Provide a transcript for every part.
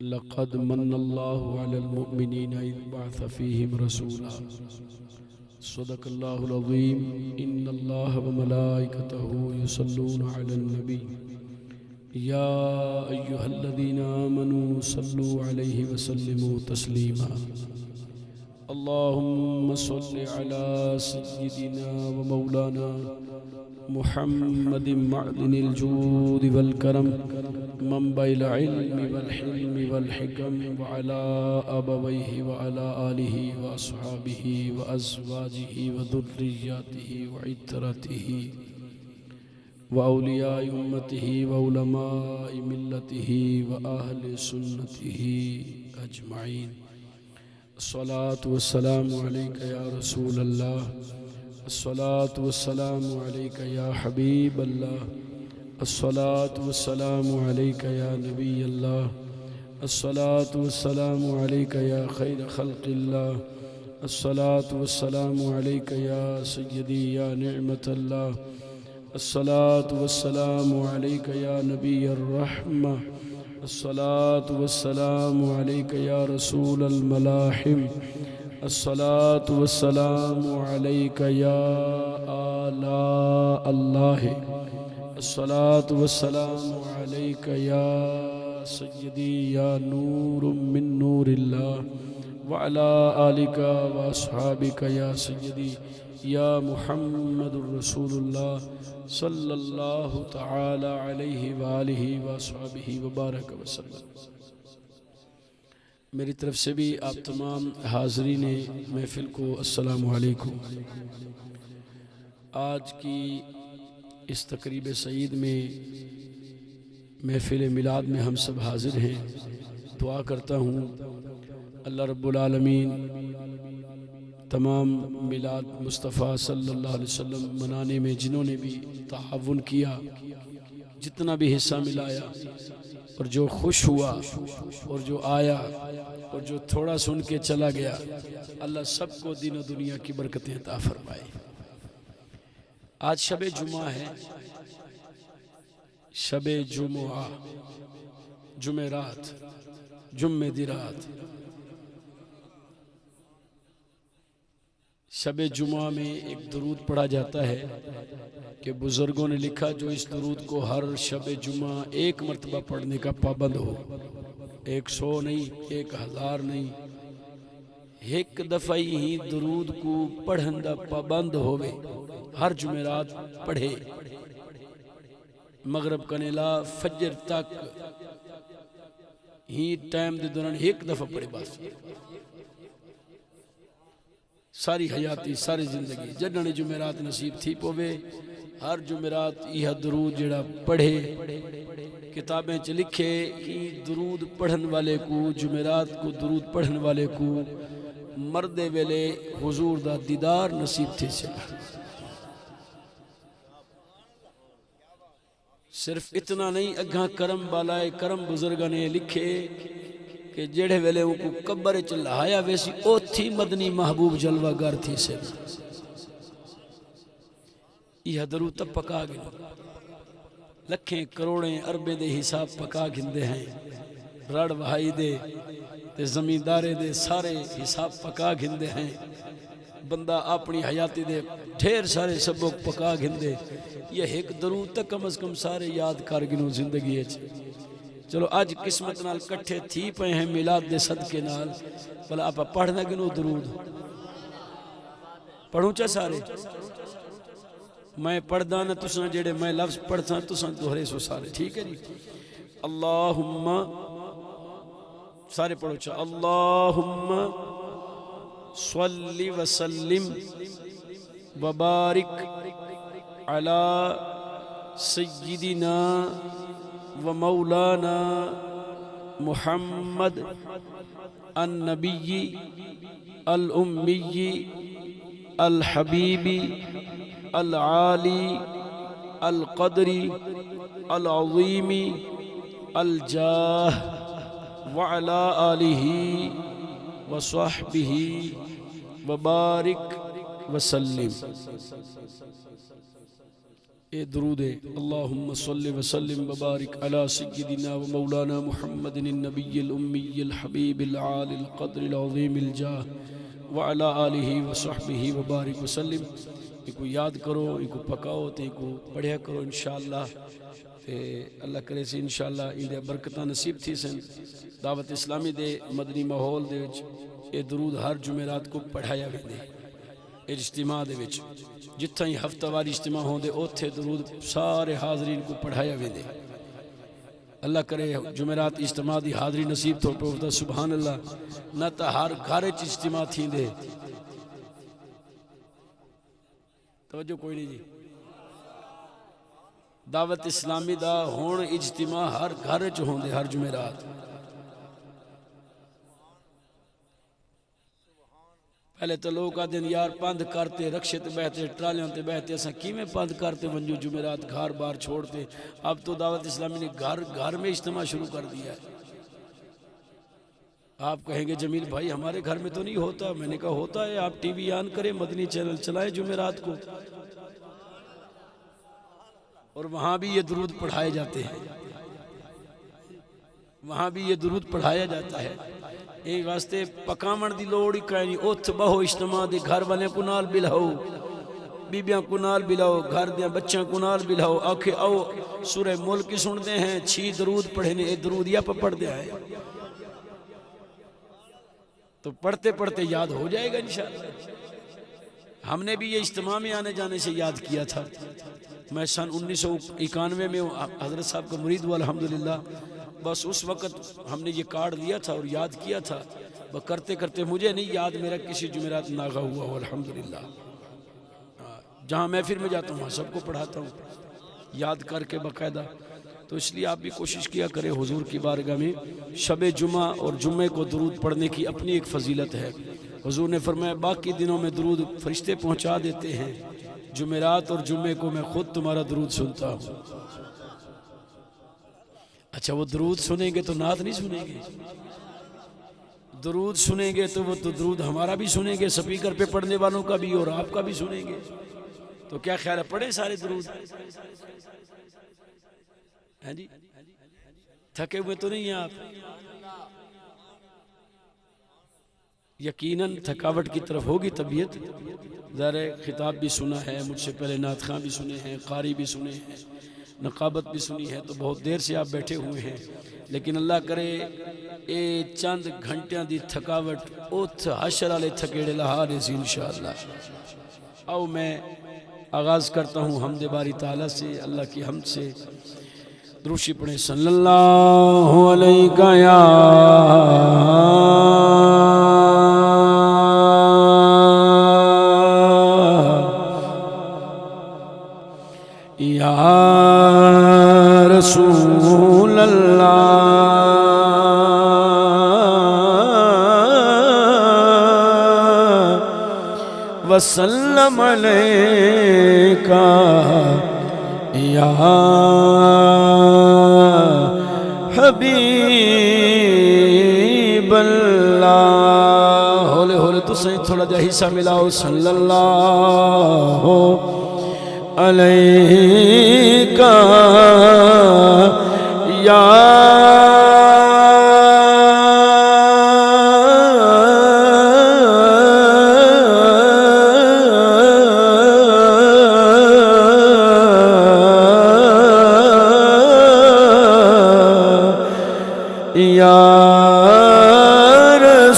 لقد من الله على المؤمنين إذ بعث فيهم رسولا صدق الله العظيم إن الله وملائكته يصلون على النبي يا أيها الذين آمنوا صلوا عليه وسلموا تسليما اللهم صل على سيدنا ومولانا محمد معدن الجود والكرم منبع العلم والحلم والحكم وعلى أبويه وعلى آله وأصحابه وأزواجه وذرياته وعترته وأولياء أمته وعلماء ملته وأهل سنته أجمعين. الصلاة والسلام عليك يا رسول الله، الصلاة والسلام عليك يا حبيب الله، الصلاة والسلام عليك يا نبي الله، الصلاة والسلام عليك يا خير خلق الله، الصلاة والسلام عليك يا سيدي يا نعمة الله، الصلاة والسلام عليك يا نبي الرحمة، الصلاة والسلام عليك يا رسول الملاحم، الصلاة والسلام عليك يا آلاء الله، الصلاة والسلام عليك يا سيدي يا نور من نور الله، وعلى آلك وأصحابك يا سيدي يا محمد رسول الله صلی اللہ تعالی علیہ وآلہ وصحبہ وبارک وسلم۔ میری طرف سے بھی آپ تمام حاضرین محفل کو السلام علیکم۔ آج کی اس تقریب سعید میں محفل میلاد میں ہم سب حاضر ہیں۔ دعا کرتا ہوں اللہ رب العالمین تمام میلاد مصطفیٰ صلی اللہ علیہ وسلم منانے میں جنہوں نے بھی تعاون کیا، جتنا بھی حصہ ملایا، اور جو خوش ہوا اور جو آیا اور جو تھوڑا سن کے چلا گیا، اللہ سب کو دین و دنیا کی برکتیں عطا فرمائے۔ آج شب جمعہ ہے، شب جمعہ، جمعرات، جمعہ دی رات۔ شب جمعہ میں ایک درود پڑھا جاتا ہے کہ بزرگوں نے لکھا جو اس درود کو ہر شب جمعہ ایک مرتبہ پڑھنے کا پابند ہو، 100 نہیں، 1000 نہیں، ایک دفعہ ہی درود کو پڑھن دا پابند ہوئے، ہر جمعرات پڑھے، مغرب کنیلا فجر تک ہی ٹائم دے دوران ایک دفعہ پڑھے، بس ساری حیاتی ساری زندگی جنہاں جمعرات نصیب تھی پوے ہر جمعرات یہ درود جڑا پڑھے۔ کتابیں چ لکھے یہ درود پڑھن والے کو، جمعرات کو درود پڑھن والے کو مرد ویلے حضور دا دیدار نصیب تھی سے۔ صرف اتنا نہیں، اگھاں کرم بالائے کرم بزرگاں نے لکھے کہ جڑے ویلے ان کو قبر چلایا ویسی او تھی مدنی محبوب جلوہ گر تھی سے۔ یہ درود تب پکا گئے، لکھیں کروڑیں اربیں دے حساب پکا گھندے ہیں، رڑ وہائی دے تے زمیندارے دے سارے حساب پکا گھندے ہیں، بندہ اپنی حیاتی دے ڈھیر سارے سبق پکا گھندے۔ یہ ایک درود تک کم از کم سارے یاد کر گنو زندگی ہے۔ چلو آج قسمت نال کٹھے تھی پہ ہیں میلاد دے صدقے نال، بلا آپ پڑھنا گنو درود پڑھوں چا سارے؟ میں پڑھدا نا تساں جڑے میں لفظ پڑھتا تساں دوہرے سو سارے، ٹھیک ہے جی؟ اللہم سارے پڑھو چا، اللہم صلی وسلم وبارک علی سیدنا ومولانا محمد النبی الامی الحبیبی العالی القدری العظیمی الجاہ وعلا آلہ وصحبہ وبارک وسلم۔ اے درود ہے اللہم صلی وسلم وبارک علی سیدنا و مولانا محمد النبی الامی الحبیب العالی القدر العظیم الجاہ وعلا آلہ وصحبہ وبارک وسلم. ایک یاد کرو، ایک پکاؤ تے ایک پڑھیا کرو انشاءاللہ. تے اللہ کرے سے انشاءاللہ اندے برکتاں نصیب تھی سن. دعوت اسلامی دے مدنی ماحول دے وچ اے درود ہر جمعرات کو پڑھایا ویندے اجتماع دے وچ. جتھاں ہی ہفتہ واری اجتماع ہوندے اوتھے درود سارے حاضرین کو پڑھایا ویندے. اللہ کرے جمعرات اجتماع دی حاضری نصیب تو پودا سبحان اللہ. نہ تا ہر گھر وچ اجتماع تھیندے. توجہ کوئی نہیں جی. دعوت اسلامی دا ہون اجتماع ہر گھر وچ ہوندے ہر جمعرات. پہلے تو لوگ آدھے یار پند کرتے رکشے تے بہتے ٹرالیاں تے بہتے اساں کیویں پند کرتے ونجو جمعرات گھر بار چھوڑتے. اب تو دعوت اسلامی نے گھر گھر میں اجتماع شروع کر دیا ہے. آپ کہیں گے جمیل بھائی ہمارے گھر میں تو نہیں ہوتا. میں نے کہا ہوتا ہے. آپ ٹی وی آن کریں مدنی چینل چلائیں جمعرات کو اور وہاں بھی یہ درود پڑھائے جاتے ہیں. وہاں بھی یہ درود پڑھایا جاتا ہے. ایک واسطے پکامن دی لوڑ ہی کہیں نہیں. اوتھ بہو اجتماع دی گھر والے کو نال بلاؤ، بیبیاں کو نال بلاؤ، گھر دیاں بچیاں کو نال بلاؤ. آکھے آؤ سورہ ملک کی سن دے ہیں 6 درود پڑھنے. اے درود یا پڑھ دے آئے تو پڑھتے پڑھتے یاد ہو جائے گا انشاءاللہ. ہم نے بھی یہ اجتماع میں آنے جانے سے یاد کیا تھا. میں سن 1991 میں حضرت صاحب کا مرید ہوا الحمدللہ. بس اس وقت ہم نے یہ کارڈ لیا تھا اور یاد کیا تھا. وہ کرتے کرتے مجھے نہیں یاد میرا کسی جمعرات ناغہ ہوا ہو الحمدللہ. جہاں محفل میں جاتا ہوں وہاں سب کو پڑھاتا ہوں یاد کر کے باقاعدہ. تو اس لیے آپ بھی کوشش کیا کریں حضور کی بارگاہ میں شب جمعہ اور جمعے کو درود پڑھنے کی اپنی ایک فضیلت ہے. حضور نے فرمایا باقی دنوں میں درود فرشتے پہنچا دیتے ہیں، جمعرات اور جمعے کو میں خود تمہارا درود سنتا ہوں. اچھا وہ درود سنیں گے تو نعت نہیں سنیں گے. درود سنیں گے تو وہ تو درود ہمارا بھی سنیں گے، سپیکر پہ پڑھنے والوں کا بھی اور آپ کا بھی سنیں گے. تو کیا خیال ہے پڑھیں سارے درود؟ ہاں جی تھکے ہوئے تو نہیں ہیں آپ؟ یقیناً تھکاوٹ کی طرف ہوگی طبیعت. ظاہر خطاب بھی سنا ہے مجھ سے پہلے، نعت خواں بھی سنے ہیں، قاری بھی سنے ہیں، نقابت بھی سنی ہے. تو بہت دیر سے آپ بیٹھے ہوئے ہیں. لیکن اللہ کرے اے چند گھنٹیاں دی تھکاوٹ اوتھ حشر والے تھکیڑے لہارے سی انشاءاللہ. آؤ میں آغاز کرتا ہوں حمد باری تعالیٰ سے، اللہ کی حمد سے. دروشی پڑھیں صلی اللہ علیہ یا رسول اللہ وسلم علیکہ یا حبیب اللہ. ہولے ہولے تو صحیح تھوڑا جا حصہ ملاؤ. صلی اللہ علیکہ یا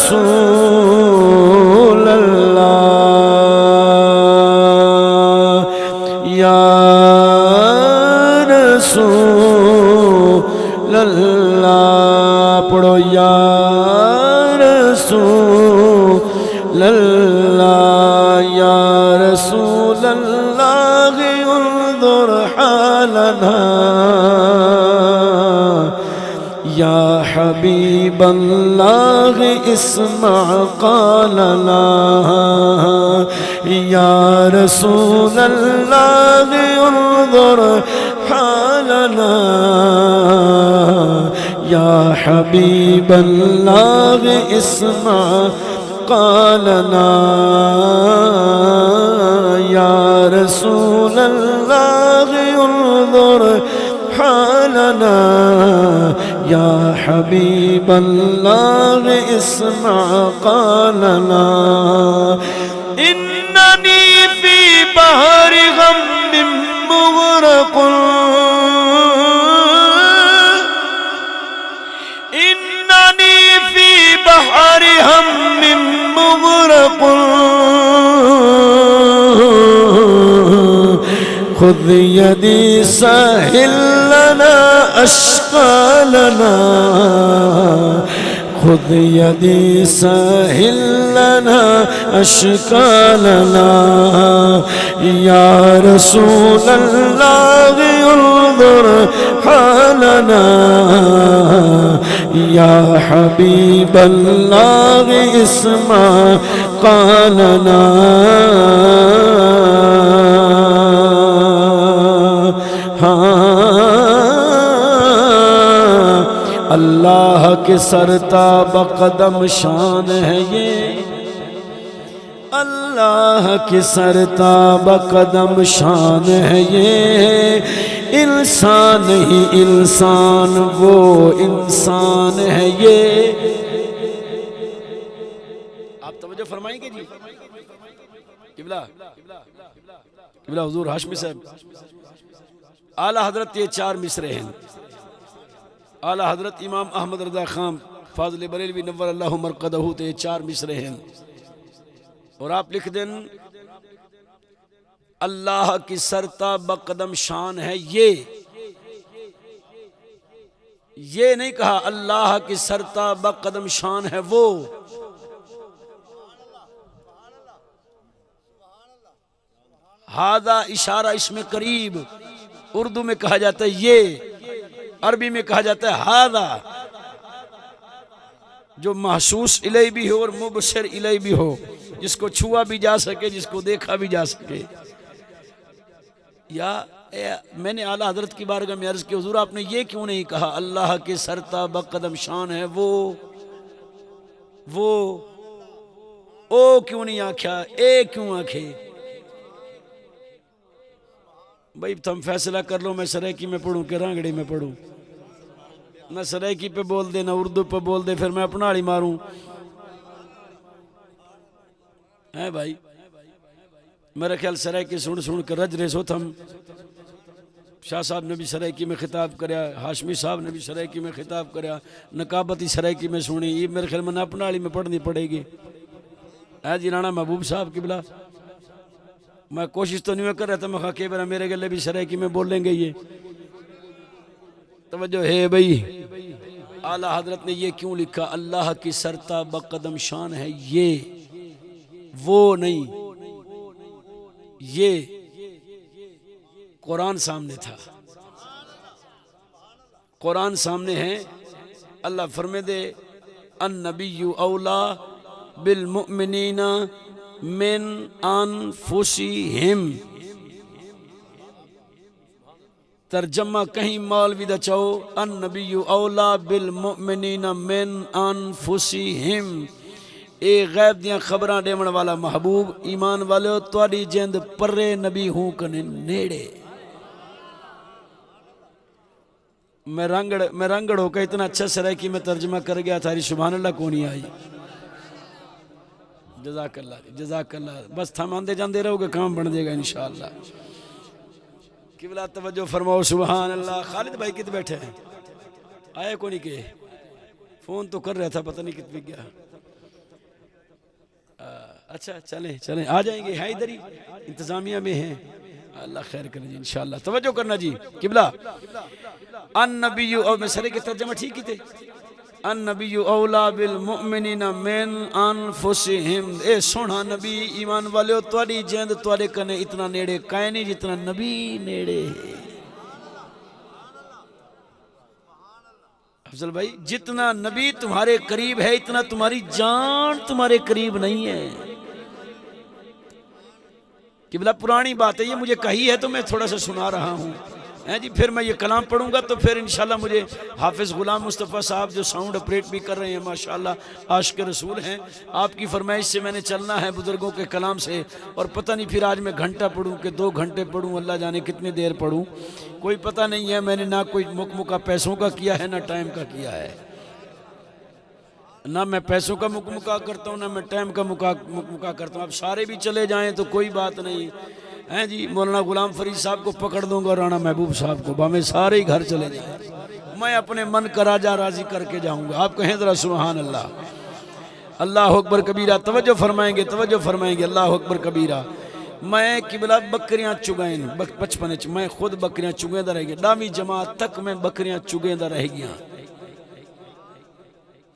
رسول اللہ یا رسول اللہ. پڑھو یا رسول اللہ یا رسول اللہ انظر حالنا یا حبیب اللہ اسمع قالنا یا رسول اللہ انظر حالنا یا حبیب اللہ اسمع قالنا یا رسول اللہ انظر حالنا یا حبیب اللہ اسمع قالنا اننی فی بحر غم مغرق اننی فی بحر ہم مغرق خذ یدی سہل لنا اشکالنا خذ یدی سہل لنا اشکالنا یا رسول اللہ انظر حالنا یا حبیب اللہ اسمع قالنا اللہ کے سرتاب قدم شان ہے یہ اللہ کے سرتاب قدم شان ہے یہ انسان ہی انسان وہ انسان ہے یہ آپ توجہ فرمائیں گے جی قبلہ حضور ہاشمی صاحب اعلیٰ حضرت یہ 4 مصرے ہیں اعلیٰ حضرت امام احمد رضا خان فاضل بریلوی نور اللہ مرقدہ تے یہ 4 مصرے ہیں اور آپ لکھ دیں اللہ کی سرتاب قدم شان ہے یہ نہیں کہا اللہ کی سرتاب قدم شان ہے وہ ہذا اشارہ اس میں قریب اردو میں کہا جاتا ہے یہ عربی میں کہا جاتا ہے ہذا جو محسوس الیہ بھی ہو اور مبصر الیہ بھی ہو جس کو چھوا بھی جا سکے جس کو دیکھا بھی جا سکے یا میں نے اعلیٰ حضرت کی بارگاہ میں عرض کی حضور آپ نے یہ کیوں نہیں کہا اللہ کے سرتاب قدم شان ہے وہ او کیوں نہیں آکھیا اے کیوں آکھے بھائی تم فیصلہ کر لو میں سرائکی میں پڑھوں کہ رانگڑی میں پڑھوں نہ سرائکی پہ بول دے نہ اردو پہ بول دے پھر میں اپنا ہی ماروں ہے بھائی میرے خیال سرائکی سن کر رج رہے سو تھم شاہ صاحب نے بھی سرائکی میں خطاب کریا ہاشمی صاحب نے بھی سرائکی میں خطاب کریا نقابتی سرائکی میں سنی یہ میرے خیال میں اپنا ہی میں پڑھنی پڑے گی ہے جی رانا محبوب صاحب قبلہ میں کوشش تو نہیں کر رہا تھا میں کہا کہ میرے گلے بھی سرائکی میں بول لیں گے یہ توجہ ہے بھئی اعلیٰ حضرت نے یہ کیوں لکھا اللہ کی سرتاب قدم شان ہے یہ وہ نہیں یہ قرآن سامنے تھا قرآن سامنے ہے اللہ فرمے دے النبی اولا بالمؤمنین من انفسہم ترجمہ کہیں مولوی دا چاہو النبی اولا بالمؤمنین من انفسہم اے غیب دیاں خبراں دیون والا محبوب ایمان والے تواڈی جند پرے نبی ہوں کنے نیڑے میں رنگڑ ہو کے اتنا اچھا سرائکی میں ترجمہ کر گیا تھا سبحان اللہ کو نہیں آئی جزاک اللہ بس تھماندے جاندے رہو گے کام بن جائے گا انشاءاللہ قبلہ توجہ فرماؤ سبحان اللہ خالد بھائی کت بیٹھے ہیں آئے کو نہیں کہ فون تو کر رہا تھا پتہ نہیں کت بھی گیا اچھا چلیں آ جائیں گے ہیں ادھر ہی انتظامیہ میں ہیں اللہ خیر کرے جی انشاءاللہ توجہ کرنا جی قبلہ النبی اور میں سرے کی ترجمہ ٹھیک ہی تھے النبی اولا بالمؤمنین من انفسہم اے سونا نبی ایمان والے تواڈی جند تواڈے کنے اتنا نیڑے کائیں نہیں جتنا نبی نیڑے ہے افضل بھائی جتنا نبی تمہارے قریب ہے اتنا تمہاری جان تمہارے قریب نہیں ہے قبلہ پرانی بات ہے یہ مجھے کہی ہے تو میں تھوڑا سا سنا رہا ہوں جی پھر میں یہ کلام پڑھوں گا تو پھر انشاءاللہ مجھے حافظ غلام مصطفیٰ صاحب جو ساؤنڈ اپریٹ بھی کر رہے ہیں ماشاءاللہ عاشق رسول ہیں، آپ کی فرمائش سے میں نے چلنا ہے بزرگوں کے کلام سے، اور پتہ نہیں پھر آج میں گھنٹہ پڑھوں کہ 2 گھنٹے پڑھوں، اللہ جانے کتنی دیر پڑھوں، کوئی پتہ نہیں ہے۔ میں نے نہ کوئی مکمکہ پیسوں کا کیا ہے نہ ٹائم کا کیا ہے، نہ میں پیسوں کا مکمکہ کرتا ہوں نہ میں ٹائم کا مکمکہ کرتا ہوں۔ اب سارے بھی چلے جائیں تو کوئی بات نہیں ہیں جی، مولانا غلام فرید صاحب کو پکڑ دوں گا اور رانا محبوب صاحب کو، ہمیں سارے ہی گھر چلے جائیں، میں اپنے من کا راجہ راضی کر کے جاؤں گا۔ آپ کہیں ذرا سبحان اللہ، اللہ اکبر کبیرہ، توجہ فرمائیں گے اللہ اکبر کبیرہ۔ میں قبلہ بکریاں چگائیں 55 میں خود بکریاں چگیں دا رہ گیا، ڈامی جماعت تک میں بکریاں چگیں دا رہ گیا،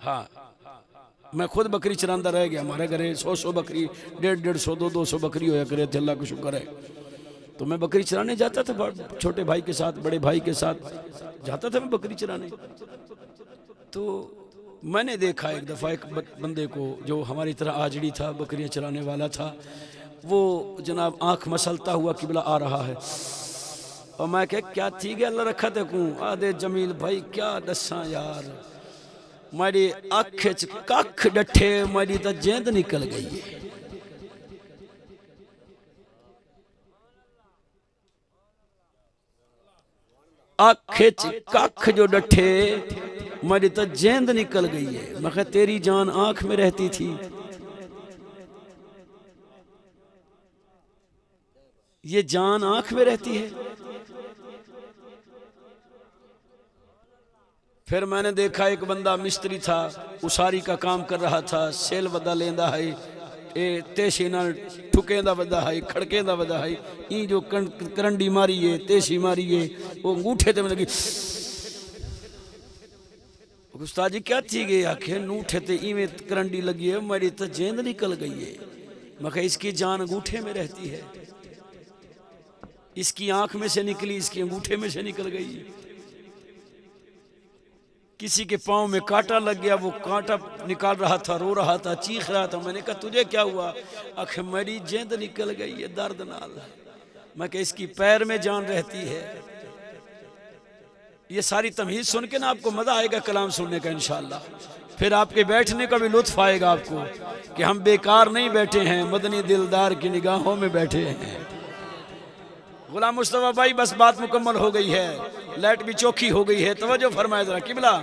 ہاں میں خود بکری چراندہ رہ گیا، ہمارے گھرے 100 بکری 150 200 بکری ہویا کرے تھے، اللہ کو شکر ہے۔ تو میں بکری چرانے جاتا تھا، چھوٹے بھائی کے ساتھ بڑے بھائی کے ساتھ جاتا تھا میں بکری چرانے۔ تو میں نے دیکھا ایک دفعہ ایک بندے کو جو ہماری طرح آجڑی تھا، بکریاں چرانے والا تھا، وہ جناب آنکھ مسلتا ہوا قبلہ آ رہا ہے، اور میں کہا کیا تھی گیا اللہ رکھا تے کوں آدھے جمیل بھائی کیا دساں یار، میری آنکھ ککھ ڈٹھے میری تا جیند نکل گئی ہے، آنکھ ککھ جو ڈٹھے میری تا جیند نکل گئی ہے۔ میں کہا تیری جان آنکھ میں رہتی تھی، یہ جان آنکھ میں رہتی ہے۔ پھر میں نے دیکھا ایک بندہ مستری تھا، اساری کا کام کر رہا تھا، سیل ودا لیندہ ہے، تیشی نہ ٹھکیں دا ودا ہے، کھڑکیں دا ودا ہے، این جو کرنڈی ماری ہے تیشی ماری ہے، وہ انگوٹھے تے میں لگی، استاد جی کیا تھی گئے آکھیں نوٹھے تے ایویں کرنڈی لگی ہے، میری تا جیند نکل گئی ہے۔ میں کہا اس کی جان انگوٹھے میں رہتی ہے، اس کی آنکھ میں سے نکلی، اس کی انگوٹھے میں سے نکل گئی۔ کسی کے پاؤں میں کانٹا لگ گیا، وہ کانٹا نکال رہا تھا، رو رہا تھا، چیخ رہا تھا، میں نے کہا تجھے کیا ہوا؟ آخر میری جیند نکل گئی ہے درد نال۔ میں کہا اس کی پیر میں جان رہتی ہے۔ یہ ساری تمہید سن کے نا آپ کو مزہ آئے گا کلام سننے کا انشاءاللہ، پھر آپ کے بیٹھنے کا بھی لطف آئے گا آپ کو کہ ہم بیکار نہیں بیٹھے ہیں، مدنی دلدار کی نگاہوں میں بیٹھے ہیں۔ غلام مصطفیٰ بھائی بس بات مکمل ہو گئی ہے، لائٹ بھی چوکھی ہو گئی ہے، توجہ فرمائے ذرا قبلہ۔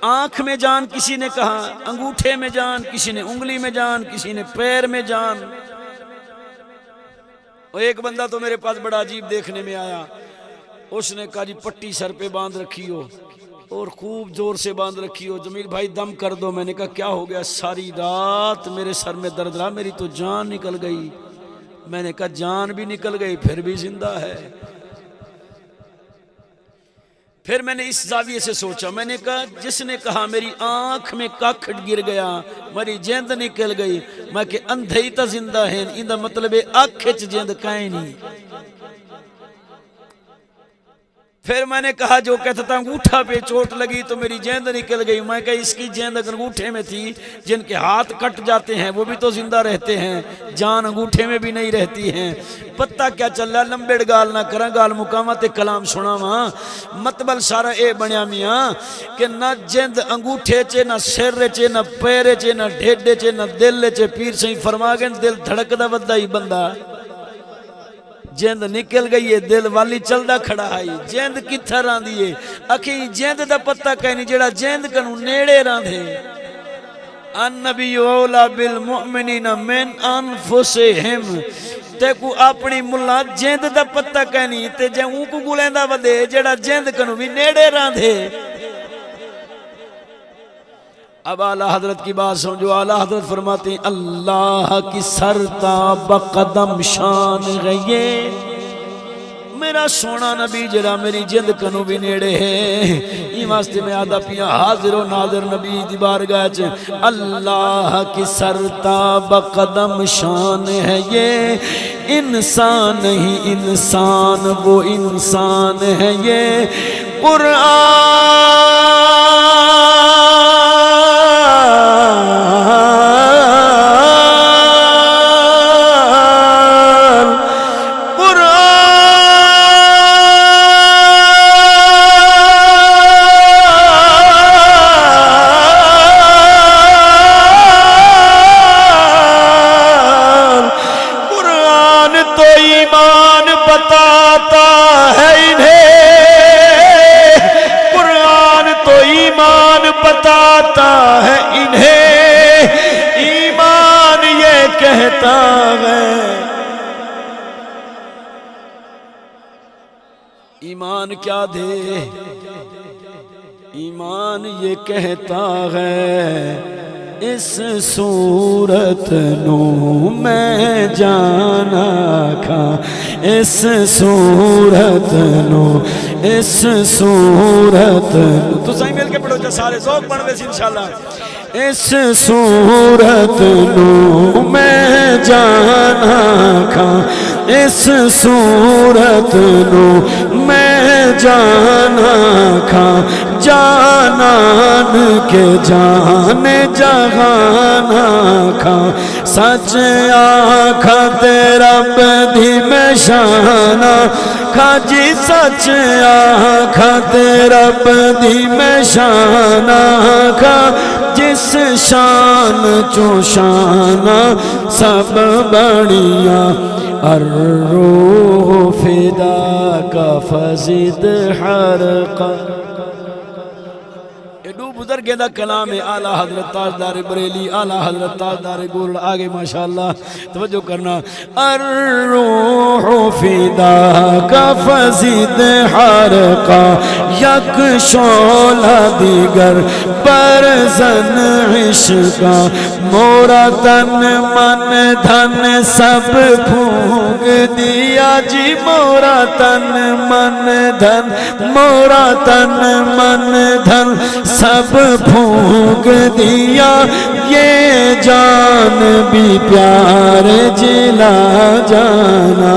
آنکھ میں جان کسی نے کہا، انگوٹھے میں جان، کسی نے انگلی میں جان، کسی نے پیر میں جان۔ اور ایک بندہ تو میرے پاس بڑا عجیب دیکھنے میں آیا، اس نے کہا جی پٹی سر پہ باندھ رکھی ہو اور خوب زور سے باندھ رکھی ہو، جمیل بھائی دم کر دو۔ میں نے کہا کیا ہو گیا؟ ساری رات میرے سر میں درد رہا، میری تو جان نکل گئی۔ میں نے کہا جان بھی نکل گئی پھر بھی زندہ ہے۔ پھر میں نے اس زاویے سے سوچا، میں نے کہا جس نے کہا میری آنکھ میں ککھ گر گیا، میری جیند نکل گئی، میں کہ اندھے تا زندہ ہیں، ان دا مطلب آنکھ چ جیند کائیں نہیں۔ پھر میں نے کہا جو کہتا تھا انگوٹھا پہ چوٹ لگی تو میری جیند نکل گئی، میں کہا اس کی جیند اگر انگوٹھے میں تھی، جن کے ہاتھ کٹ جاتے ہیں وہ بھی تو زندہ رہتے ہیں، جان انگوٹھے میں بھی نہیں رہتی ہیں۔ پتہ کیا چل رہا، لمبیڑ گال نہ کرا، گال مقامت کلام سنا ماں، مطبل سارا اے بنیا میاں کہ نہ جیند انگوٹھے چے، نہ سر چے، نہ پیر چے، نہ ڈھیڈے چے، نہ دل چے۔ پیر سے ہی فرما گئے دل دھڑک دا ودا ہی بندہ، جیند نکل گئی ہے، دل والی چلدہ کھڑا ہے، جیند کتھا ران دیئے؟ اکھیں جیند دا پتہ کہنی جڑا جیند کنو نیڑے ران دے۔ النبی اولا بالمؤمنین من انفسہم، تے کو اپنی ملا جیند دا پتہ کہنی تے جے اون کو گلیندہ ودے جڑا جیند کنو بھی نیڑے ران دے۔ اب اعلیٰ حضرت کی بات سمجھو، اعلیٰ حضرت فرماتے ہیں اللہ کی سرتا بقدم شان گئیے، میرا سونا نبی جڑا میری جند کنو بھی نیڑے ہے، یہ واسطے میں آدھا پیا حاضر و ناظر نبی دی بارگاہ چ اللہ کی سرتا بقدم شان ہے، یہ انسان نہیں انسان وہ انسان ہے، یہ قرآن دے ایمان یہ کہتا ہے اس صورت نو میں جانا کھا اس صورت نو اس صورت نو تو صحیح مل کے پڑھو جو سارے ذوق پڑھ دے سی انشاءاللہ اس صورت نو میں جانا کھا اس صورت نو میں جانا کھا جانان کے جان جہانا کھا سچ آکھا تیرا بدھی میں شانہ کھا جی سچ آکھا تیرا بدھی میں شانہ کھا جس شان چو شانہ سب بڑیاں الروح فداک فزد حرقا دو بزرگے دا کلام ہے اعلیٰ حضرت تاجدار بریلی اعلیٰ حضرت تاجدار گولڈ آگے ماشاءاللہ توجہ کرنا الروح فداک فزد حرقا یک شعلہ دیگر برزن عشقا مورا تن من دھن سب پھونک دیا جی مورا تن من دھن مورا تن من دھن سب پھونک دیا یہ جان بھی پیار جلا جانا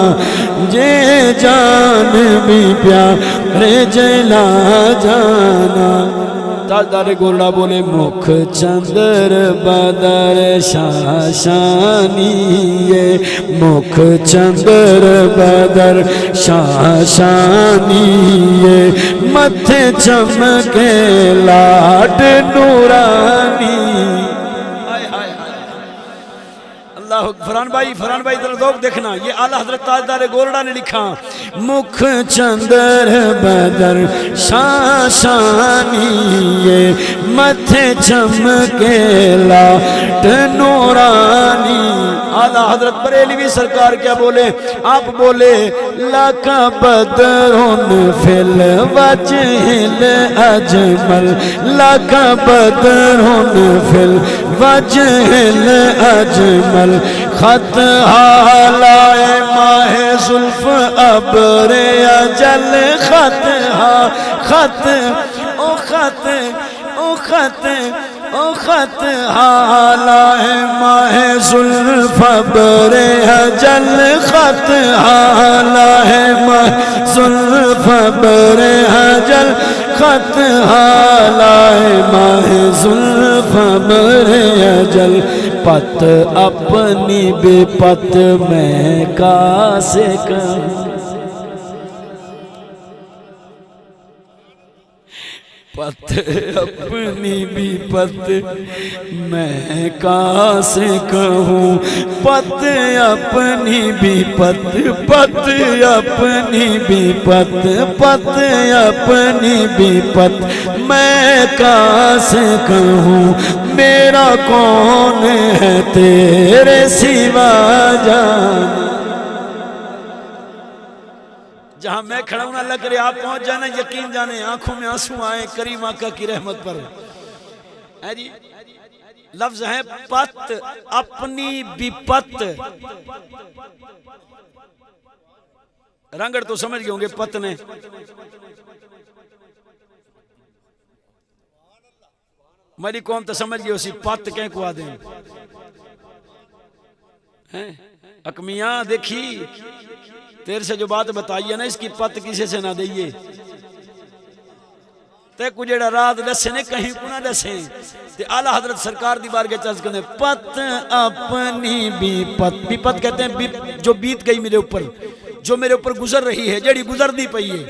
یہ جان بھی پیار جلا جانا تاجدار گولڈا بولے مکھ چندر بدر شاشانی مکھ چندر بدر شاشانی متھے چمکے لاٹ نورانی فرحان بھائی ذرا ذوق دیکھنا یہ اعلیٰ حضرت تاجدار گولڈا نے لکھا مکھ چندر بدر شاشانی متھے چمکے لاٹ نورانی اعلیٰ حضرت بریلوی سرکار کیا بولے آپ بولے لکا بدرون فی الوجہ الاجمل لکا بدرون فی الوجہ الاجمل خط حالائے ماہ زلف ابر اجل خط خط او خط او خط او خط حالائے ماہ زلف ابر اجل خط حالائے ماہ زلف ابر اجل خط حالائے ماہ زلف ابر اجل پت اپنی بے پت میں کاسے کہوں پت اپنی بھی پت میں کاسے کہوں پت اپنی بھی پت پت اپنی بھی پت پت اپنی بھی پت میں کاسے کہوں میرا کون ہے تیرے سوا جانا جہاں میں کھڑا ہوں اللہ کرے آپ پہنچ جانا یقین جانے آنکھوں میں آنسو آئیں کریم آقا کی رحمت پر جی لفظ ہے پت اپنی بھی پت رنگڑ تو سمجھ گئے ہوں گے پت نے میری قوم تو سمجھ گئے اسی پت کہیں کو آدھیں اکمیاں دیکھی تیر سے جو بات بتائیے نا اس کی پت کسی سے نہ دئیے تے کو جیڑا رات دسے نے کہیں کو نہ دسے تے اعلیٰ حضرت سرکار دی بار کے چاہز کرنے پت اپنی بھی پت کہتے ہیں جو بیت گئی میرے اوپر جو میرے اوپر گزر رہی ہے جیڑی گزر دی پئی ہے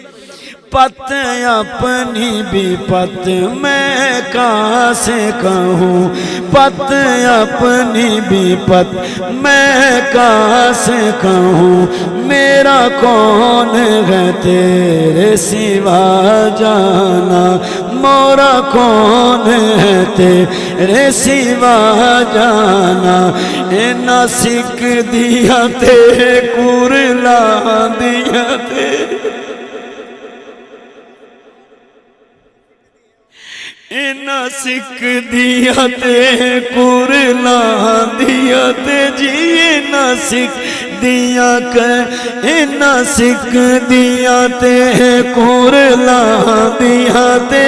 پت اپنی بھی پت میں کاسے کہوں پت اپنی بھی پت میں کاسے کہوں میرا کون ہے تیرے سوا جانا مورا کون ہے تیرے سوا جانا اینا سکھ دیا تے کورلا دیا تے اینا سکھ دیا تے قرلا دیا تے جی اینا سکھ دیا کہ اینا سکھ دیا تے قرلا دیا تے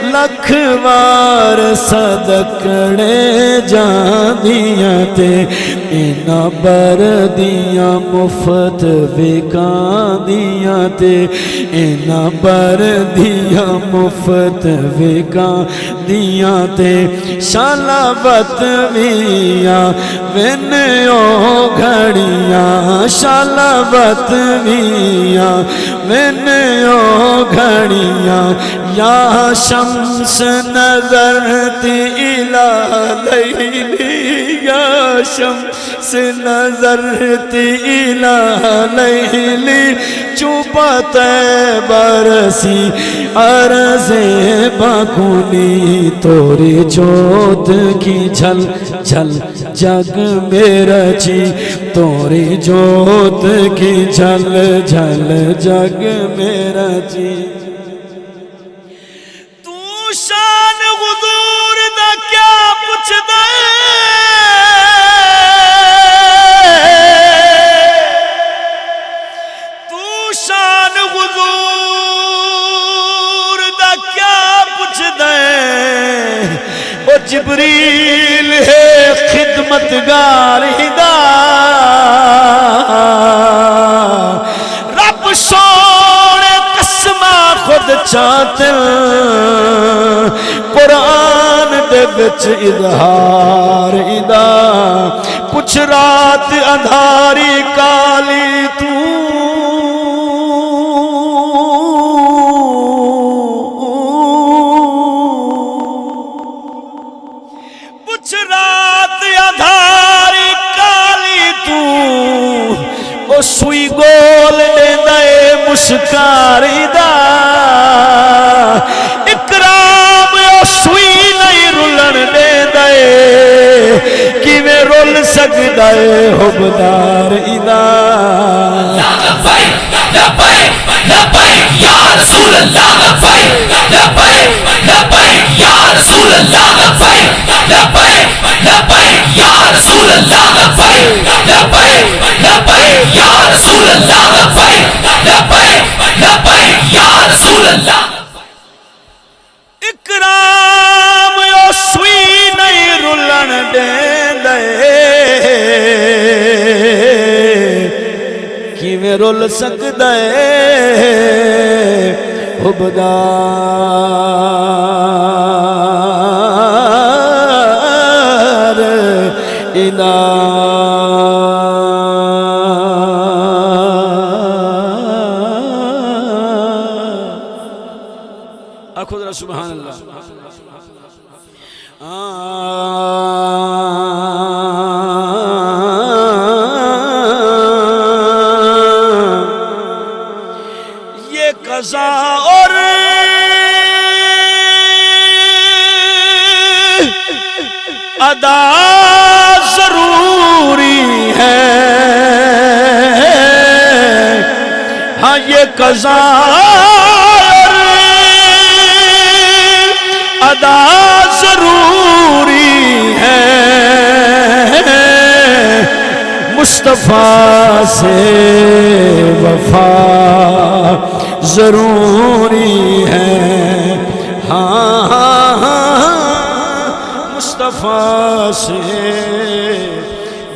لکھ وار صدقڑے جان دیا تے اینا بر دیا مفت وکان دیا تے اینا بر دیا مفت وکان دیا تے شالا بتویاں وینیو گھڑیاں شالا بتویاں وینیو گھڑیاں یا شمس نظر تی الہ لیلی یا شمس نظر تی الہ لیلی چوپتے برسی عرض باکونی توری جوت کی جھل جھل جگ میں رچی توری جوت کی جھل جھل جگ میں رچی تو شان حضور دا کیا پوچھ دے تو شان حضور دا کیا پوچھ دے او جبریل ہے خدمتگار دا رب سونے قسمہ خود چاہتے قرآن دے بچ اظہار دا کچھ رات اندھاری کالی تو سوئی گول دے مسکاری دا اکرام سوئی نہیں رلن دے کی میں رول سکتا ہے حبدار دا لبیک لبیک لبیک یا رسول اللہ لبیک لبیک لبیک یا رسول اللہ لبیک لبیک لبیک یا رسول اللہ لبیک لبیک لبیک یا رسول اللہ لبیک لبیک لبیک یا رسول اللہ اکرام سوئی نہیں رلن دے کی میں رول سکتا ہے حبدار ادا آخو ذرا سبحان اللہ یہ قضا اور ادا ضروری ہے ہاں یہ قضا ادا ضروری ہے مصطفیٰ سے وفا ضروری ہے ہاں مصطفیٰ سے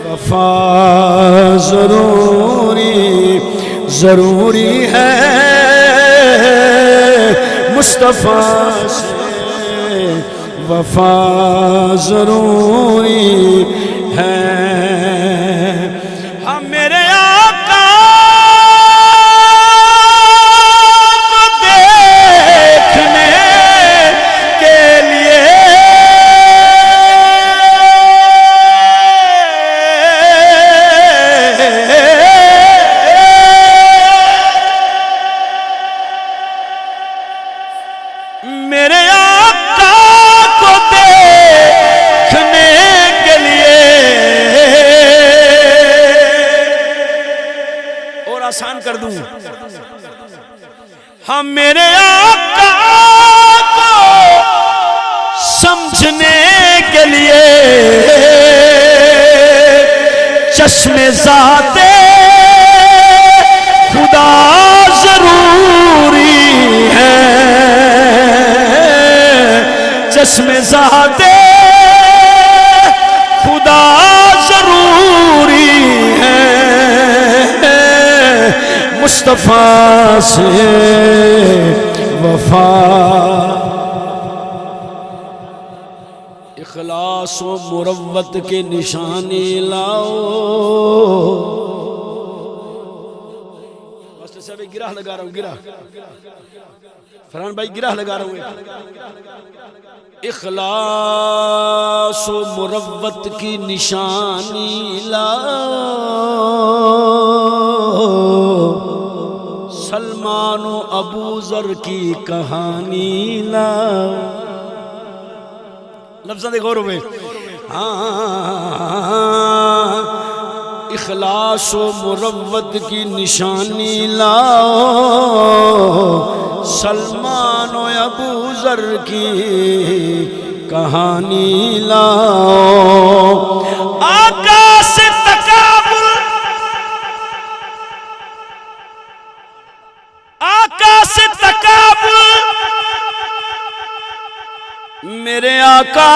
وفا ضروری ہے مصطفیٰ سے وفا ضروری ہے ہم میرے آقا کو دیکھنے کے لیے میرے آقا کو دیکھنے کے لیے اور آسان کر دوں ہم میرے آقا کو چشم ذات خدا ضروری ہے، چشم ذات خدا ضروری ہے، مصطفیٰ سے وفا، اخلاص و مروت کے نشانے لاؤ. ماسٹر صاحب گرہ لگا رہا ہوں، گرہ فرحان بھائی گرہ لگا رہا ہوں. اخلاص و مروت کی نشانی لاؤ، سلمان و ابو ذر کی کہانی لاؤ. لفظاں دے غور ہوئے. اخلاص و مروت کی نشانی لاؤ، سلمان و ابو ذر کی کہانی لاؤ. آقا سے تقابل، آقا سے تقابل، میرے آقا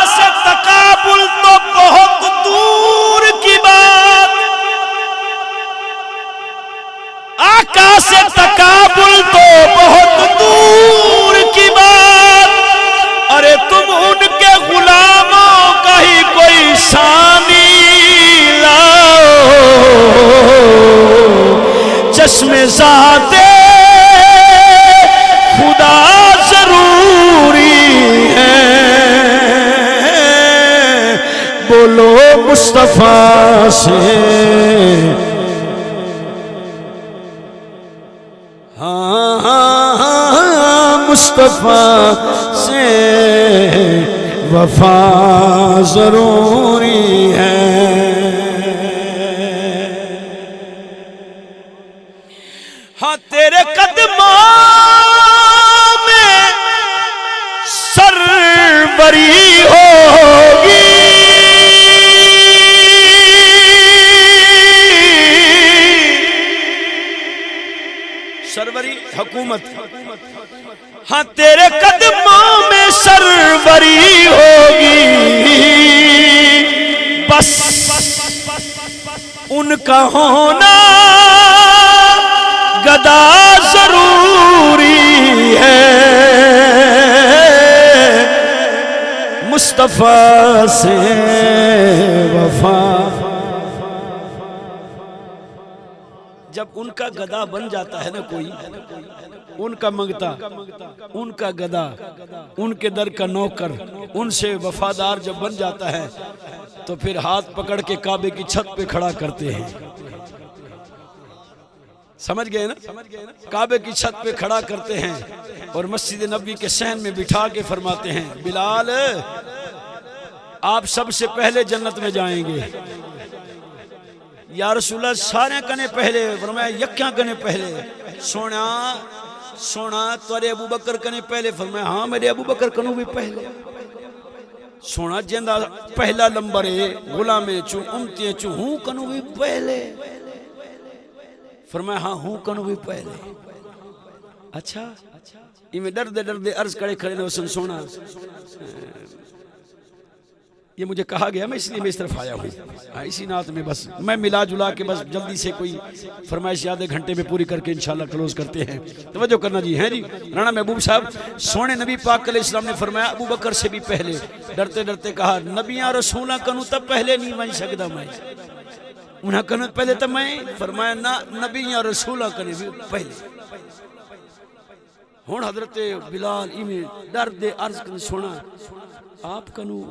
سے تقابل تو بہت دور کی بات، آقا سے تقابل تو بہت دور کی بات. ارے تم ان کے غلاموں کا ہی کوئی ثانی لاؤ، چشم ذات خدا ضروری ہے، بولو مصطفیٰ سے مصطفیٰ سے وفا ضروری ہے. ہاں تیرے قدموں میں سربری ہوگی، سربری حکومت. ہاں تیرے قدموں میں سربری ہوگی، بس ان کا ہونا گدا ضروری ہے، مصطفیٰ سے وفا. جب ان کا گدا بن جاتا ہے نا کوئی، ان کا منگتا، ان کا گدا، ان کے در کا نوکر، ان سے وفادار جب بن جاتا ہے تو پھر ہاتھ پکڑ کے کعبے کی چھت پہ کھڑا کرتے ہیں. سمجھ گئے نا؟ کعبے کی چھت پہ کھڑا کرتے ہیں اور مسجد نبوی کے صحن میں بٹھا کے فرماتے ہیں بلال آپ سب سے پہلے جنت میں جائیں گے. یا رسول اللہ سارے کنے پہلے، فرمایا یکیاں کنے پہلے. سونا تورے ابو بکر کنے پہلے، فرمایا ہاں میرے ابو بکر کنو بھی پہلے. سونا جیندہ پہلا نمبر ہے، غلامے چو امتیے چو ہوں کنو بھی پہلے. فرمایا ہاں ہوں کنو بھی پہلے. اچھا یہ میں ڈردے عرض کرے کھڑے نے حسن سونا یہ مجھے کہا گیا، میں اس لیے میں اس طرف آیا ہوں. اسی نعت میں بس میں ملا جلا کے بس جلدی سے کوئی فرمائش آدھے گھنٹے میں پوری کر کے انشاءاللہ کلوز کرتے ہیں. توجہ کرنا جی. ہیں جی رانا محبوب صاحب، سونے نبی پاک علیہ السلام نے فرمایا ابو بکر سے بھی پہلے. ڈرتے ڈرتے کہا نبیاں رسولاں کنوں تب پہلے نہیں بن سکتا میں، انہاں کنوں پہلے تب میں. فرمایا نہ نبیاں رسولاں کنوں بھی پہلے. ہون حضرت بلال ایمیں ڈردے عرض کن سونا آپ کنوں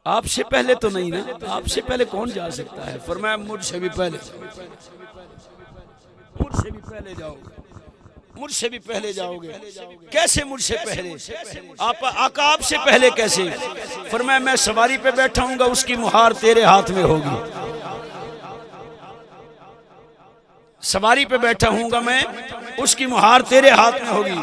آپ سے پہلے تو نہیں نا، آپ سے پہلے کون جا سکتا ہے؟ فرمایا مجھ سے بھی پہلے، مجھ سے بھی پہلے جاؤ گے، مجھ سے بھی پہلے جاؤ گے. کیسے مجھ سے پہلے؟ آقا آپ سے پہلے کیسے؟ فرمایا میں سواری پہ بیٹھا ہوں گا، اس کی مہار تیرے ہاتھ میں ہوگی. سواری پہ بیٹھا ہوں گا میں، اس کی مہار تیرے ہاتھ میں ہوگی.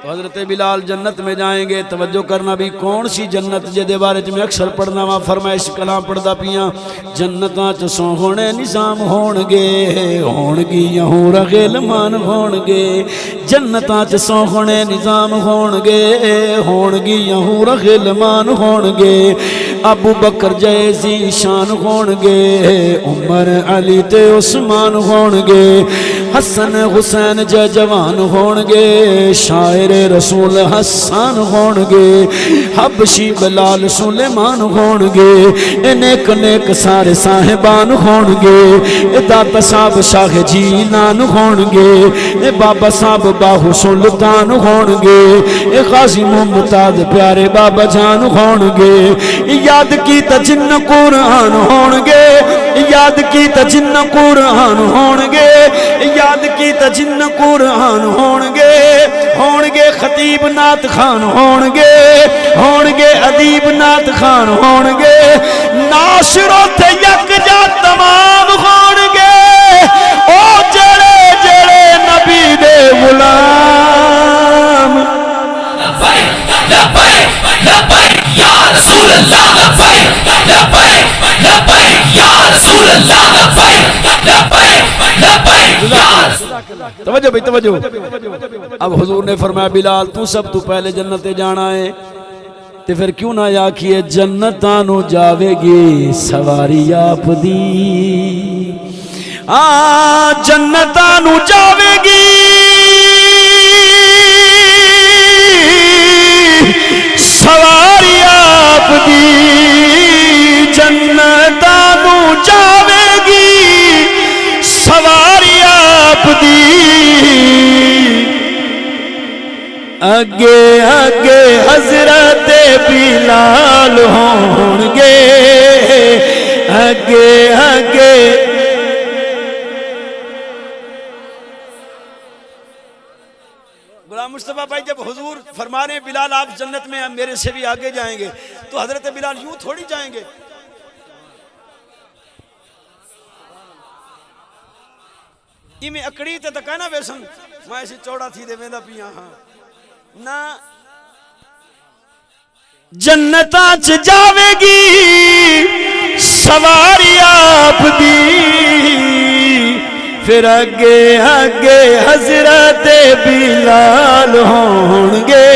تو حضرت بلال جنت میں جائیں گے. توجہ کرنا بھی کون سی جنت جدے بارے میں اکثر پڑھنا وا فرمائش کلام پڑھدا پیاں. جنتاں چ سوہنے نظام ہون گی یہوں غلمان ہون گے. جنتاں چ سوہنے نظام ہون گی یہوں غلمان ہون گے. ابو بکر جیسی شان ہون گے, عمر علی تے عثمان ہون گے. حسن حسین جے جوان ہون گے, شاعر رسول حسان ہون گے. حبشی بلال سلیمان ہون گے, نیک نیک سارے صاحبان ہون گے. داتا صاحب شاہ جیلان ہون گے, بابا صاحب باہو سلطان ہون گے. غازی ممتاز پیارے بابا جان ہون گے. یاد کی جن قرآن ہون گے, یاد کی جن قرآن ہون گے, یاد کی جن قرآن ہون گے. خطیب نات خان ہون گے, ادیب نات خان ہون گے. ناشروں تے یک جا تمام ہون گے, او جڑے جڑے نبی دے غلام. لبیک لبیک لبیک یا رسول اللہ, لبیک لبیک لبیک یا رسول اللہ, لبیک لبیک لبیک یا رسول اللہ. توجہ بھئی توجہ. اب حضور نے فرمایا بلال تو سب تو پہلے جنت جانا ہے, تے پھر کیوں نہ آکھیے جنتاں نو جاوے گی سواری آپ دی. جنتاں نو جاوے گی سواری آپ دی. جنتاں نو جاوے گی سواری آپ دی. اگے اگے حضرت بلال ہون گے, اگے اگے. غلام مصطفیٰ بھائی جب حضور فرما رہے ہیں بلال آپ جنت میں میرے سے بھی آگے جائیں گے, تو حضرت بلال یوں تھوڑی جائیں گے. میں اکڑی تے تک کہنا ویسن میں ایسی چوڑا تھی دے ویندہ پیا ہاں نا. جنتاں چ جاوے گی سواری آپ دی. پھر اگے اگے حضرت بلال ہون گے,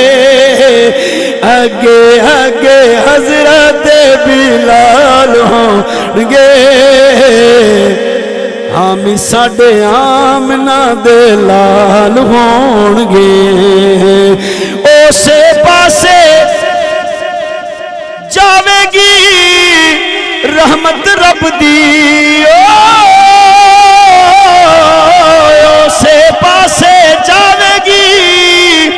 اگے اگے حضرت بلال ہون گے. حامی ساڈے آمنہ دے لال ہون گے. اسے پاسے جاوے گی رحمت رب دی, اسے پاسے جاوے گی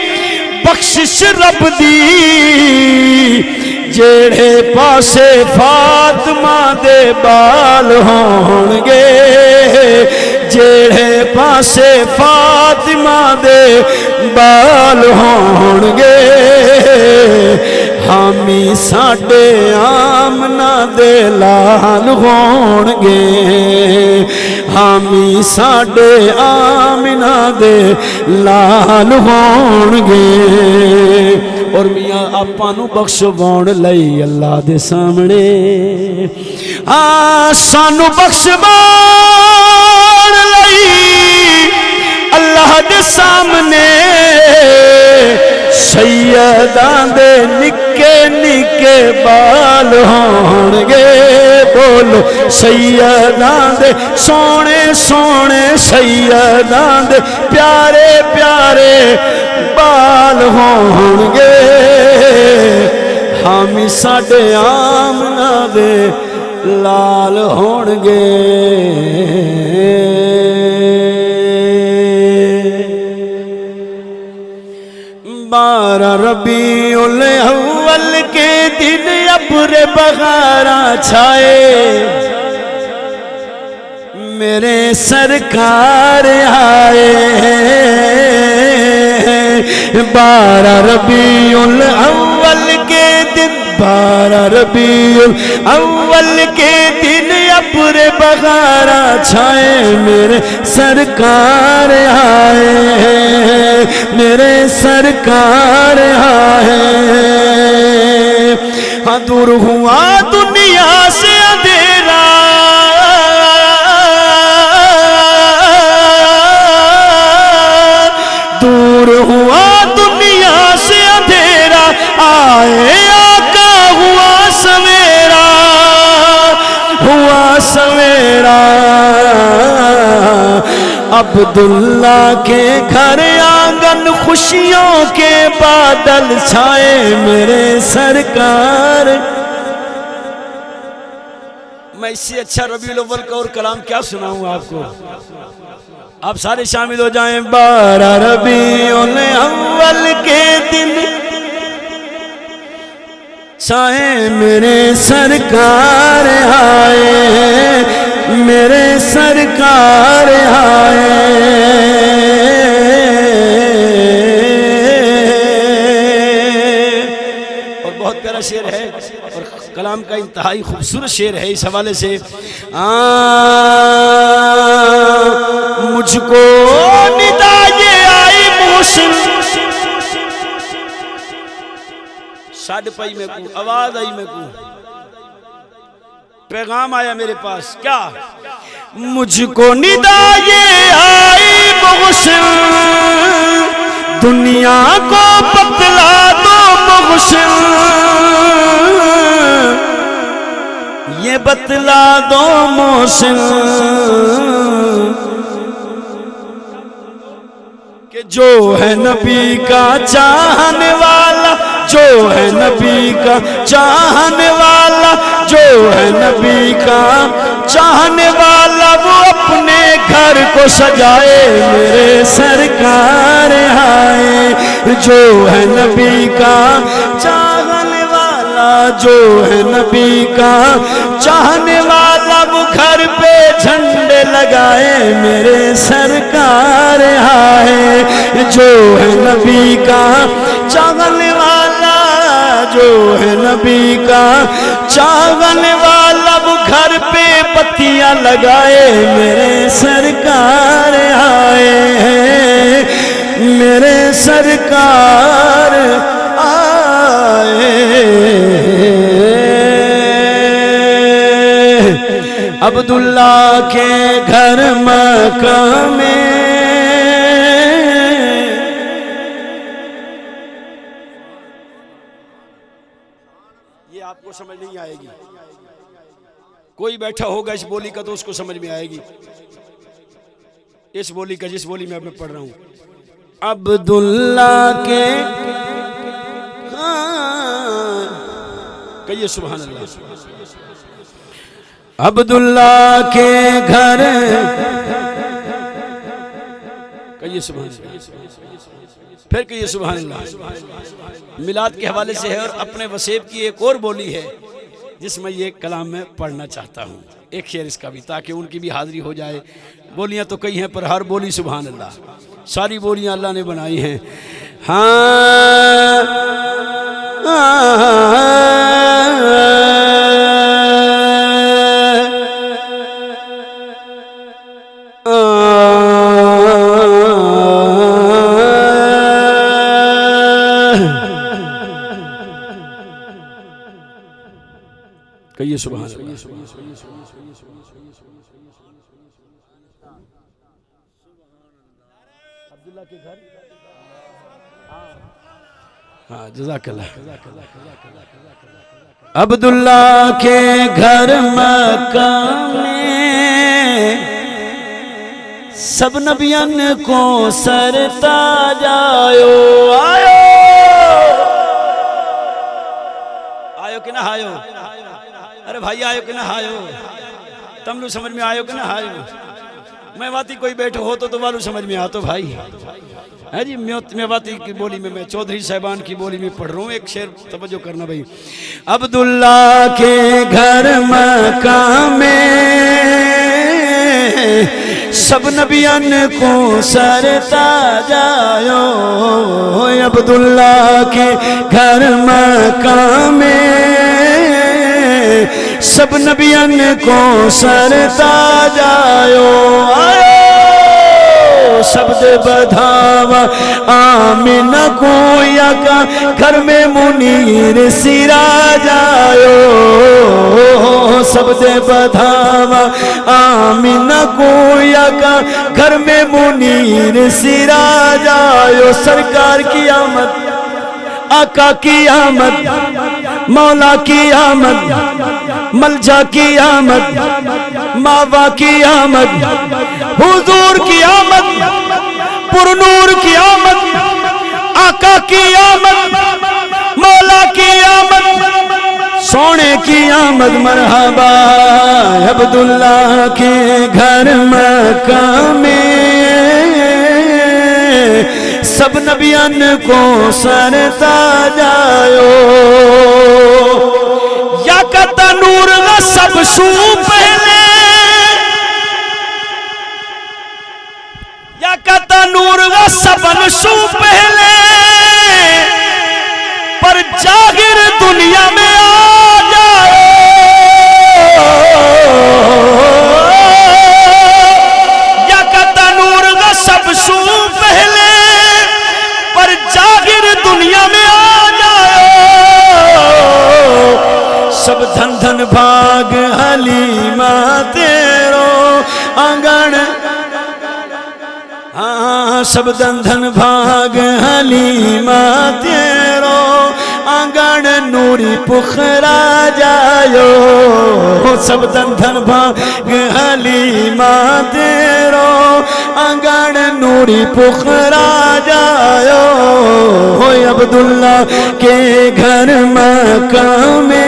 بخشش رب دی. جیڑے پاسے فاطمہ دے بال ہون گے, جیڑے پاسے فاطمہ دے بال ہون گے. حامی ساڈے آمنہ دے لال ہون گے, حامی ساڈے آمنہ دے لال ہون گے. اور میاں آپاں نو بخشواؤن لئی اللہ دے سامنے, سانو بخشواؤن لئی اللہ دے سامنے. سیداں دے نکے نکے بال ہون گے, بولو سیداں دے سونے سونے, سیداں دے پیارے پیارے بال ہون گے. حامی ساڈے آمنہ دے لال ہون گے. بارہ ربیع الاول کے دن ابر بہاراں چھائے, میرے سرکار آئے. بارہ ربیع الاول کے دن, بارہ ربیع الاول کے دن ابر بہاراں چھائے, میرے سرکار آئے. میرے سرکار آئے ہاں دور ہوا دنیا سے اندھیرا دور ہوا دنیا سے اندھیرا آئے آقا ہوا سویرا عبداللہ کے گھر آنگن خوشیوں کے بادل چھائے میرے سرکار میں اس سے اچھا ربیع الاول کا اور کلام کیا سناؤں آپ کو آپ سارے شامل ہو جائیں 12 ربیع الاول کے دن چھائے میرے سرکار آئے میرے سرکار آئے اور بہت پیارا شعر ہے اور کلام کا انتہائی خوبصورت شعر ہے اس حوالے سے مجھ کو ندا یہ آئی محسن ساڑھ پائی میں کو آواز آئی میں کو پیغام آیا میرے پاس کیا مجھ کو ندا یہ آئی محسن دنیا کو بتلا دو محسن یہ بتلا دو محسن کہ جو ہے نبی کا چاہنے والا جو ہے نبی کا چاہنے والا جو ہے نبی کا چاہنے والا وہ اپنے گھر کو سجائے میرے سرکار آئے جو ہے نبی کا چاہنے والا جو ہے نبی کا چاہنے والا وہ گھر پہ جھنڈے لگائے میرے سرکار آئے جو ہے نبی کا چاہنے والا جو ہے نبی کا چاہنے والا وہ گھر پہ پتیاں لگائے میرے سرکار آئے میرے سرکار آئے عبداللہ کے گھر مکہ میں آپ کو سمجھ نہیں آئے گی کوئی بیٹھا ہوگا اس بولی کا تو اس کو سمجھ میں آئے گی اس بولی کا جس بولی میں اب میں پڑھ رہا ہوں عبداللہ کے کہیے سبحان اللہ عبداللہ کے گھر کہیے سبحان اللہ پھر کہیے سبحان اللہ میلاد کے حوالے سے ہے اور اپنے وسیب کی ایک اور بولی ہے جس میں یہ کلام میں پڑھنا چاہتا ہوں ایک شعر اس کا بھی تاکہ ان کی بھی حاضری ہو جائے بولیاں تو کئی ہیں پر ہر بولی سبحان اللہ ساری بولیاں اللہ نے بنائی ہیں کہیے سبحان اللہ عبداللہ کے گھر ہاں جزاک اللہ عبداللہ کے گھر مکہ میں سب نبیان کو سرتاج آیو کہ نہ آیو ارے بھائی آئے کہ نہ آئے تم لو سمجھ میں آئے کہ نہ آئے میں واتی کوئی بیٹھو ہو تو والو سمجھ میں آتو بھائی ہے جی میں واتی کی بولی میں چودھری صاحبان کی بولی میں پڑھ رہا ہوں ایک شعر توجہ کرنا بھائی عبداللہ کے گھر مکہ میں سب نبیان کو سرتاج آیو عبداللہ کے گھر مکہ میں سب نبیان کو سرتاج آیو سب دے بدھاوا آمینہ کو یکا گھر میں منیر سراج آیو سب دے بدھاوا آمینہ کو یکا گھر میں منیر سراج آیو سرکار کی آمد آقا کی آمد مولا کی آمد ملجا کی آمد ماوا کی آمد حضور کی آمد پرنور کی آمد آقا کی آمد مولا کی آمد سونے کی آمد مرحبا عبداللہ کے گھر مکہ میں سب نبیان کو سرتاج آیو یا کتا نور غا سب سو پہلے یا کتا نور غا سبن سو پہلے پر جاگر دنیا میں آ جائے یا کتا نور غا سب سو پہلے پر جاگر دنیا میں آ جائے سب دھن دھن بھاگ حلیمہ تیرو آنگن ہاں سب دھن دھن بھاگ حلیمہ تیرو آنگن نوری پخرا جائیو سب دھن دھن بھاگ حلیمہ تیرو آنگن نوری پخرا جائیو عبداللہ کے گھر مکہ میں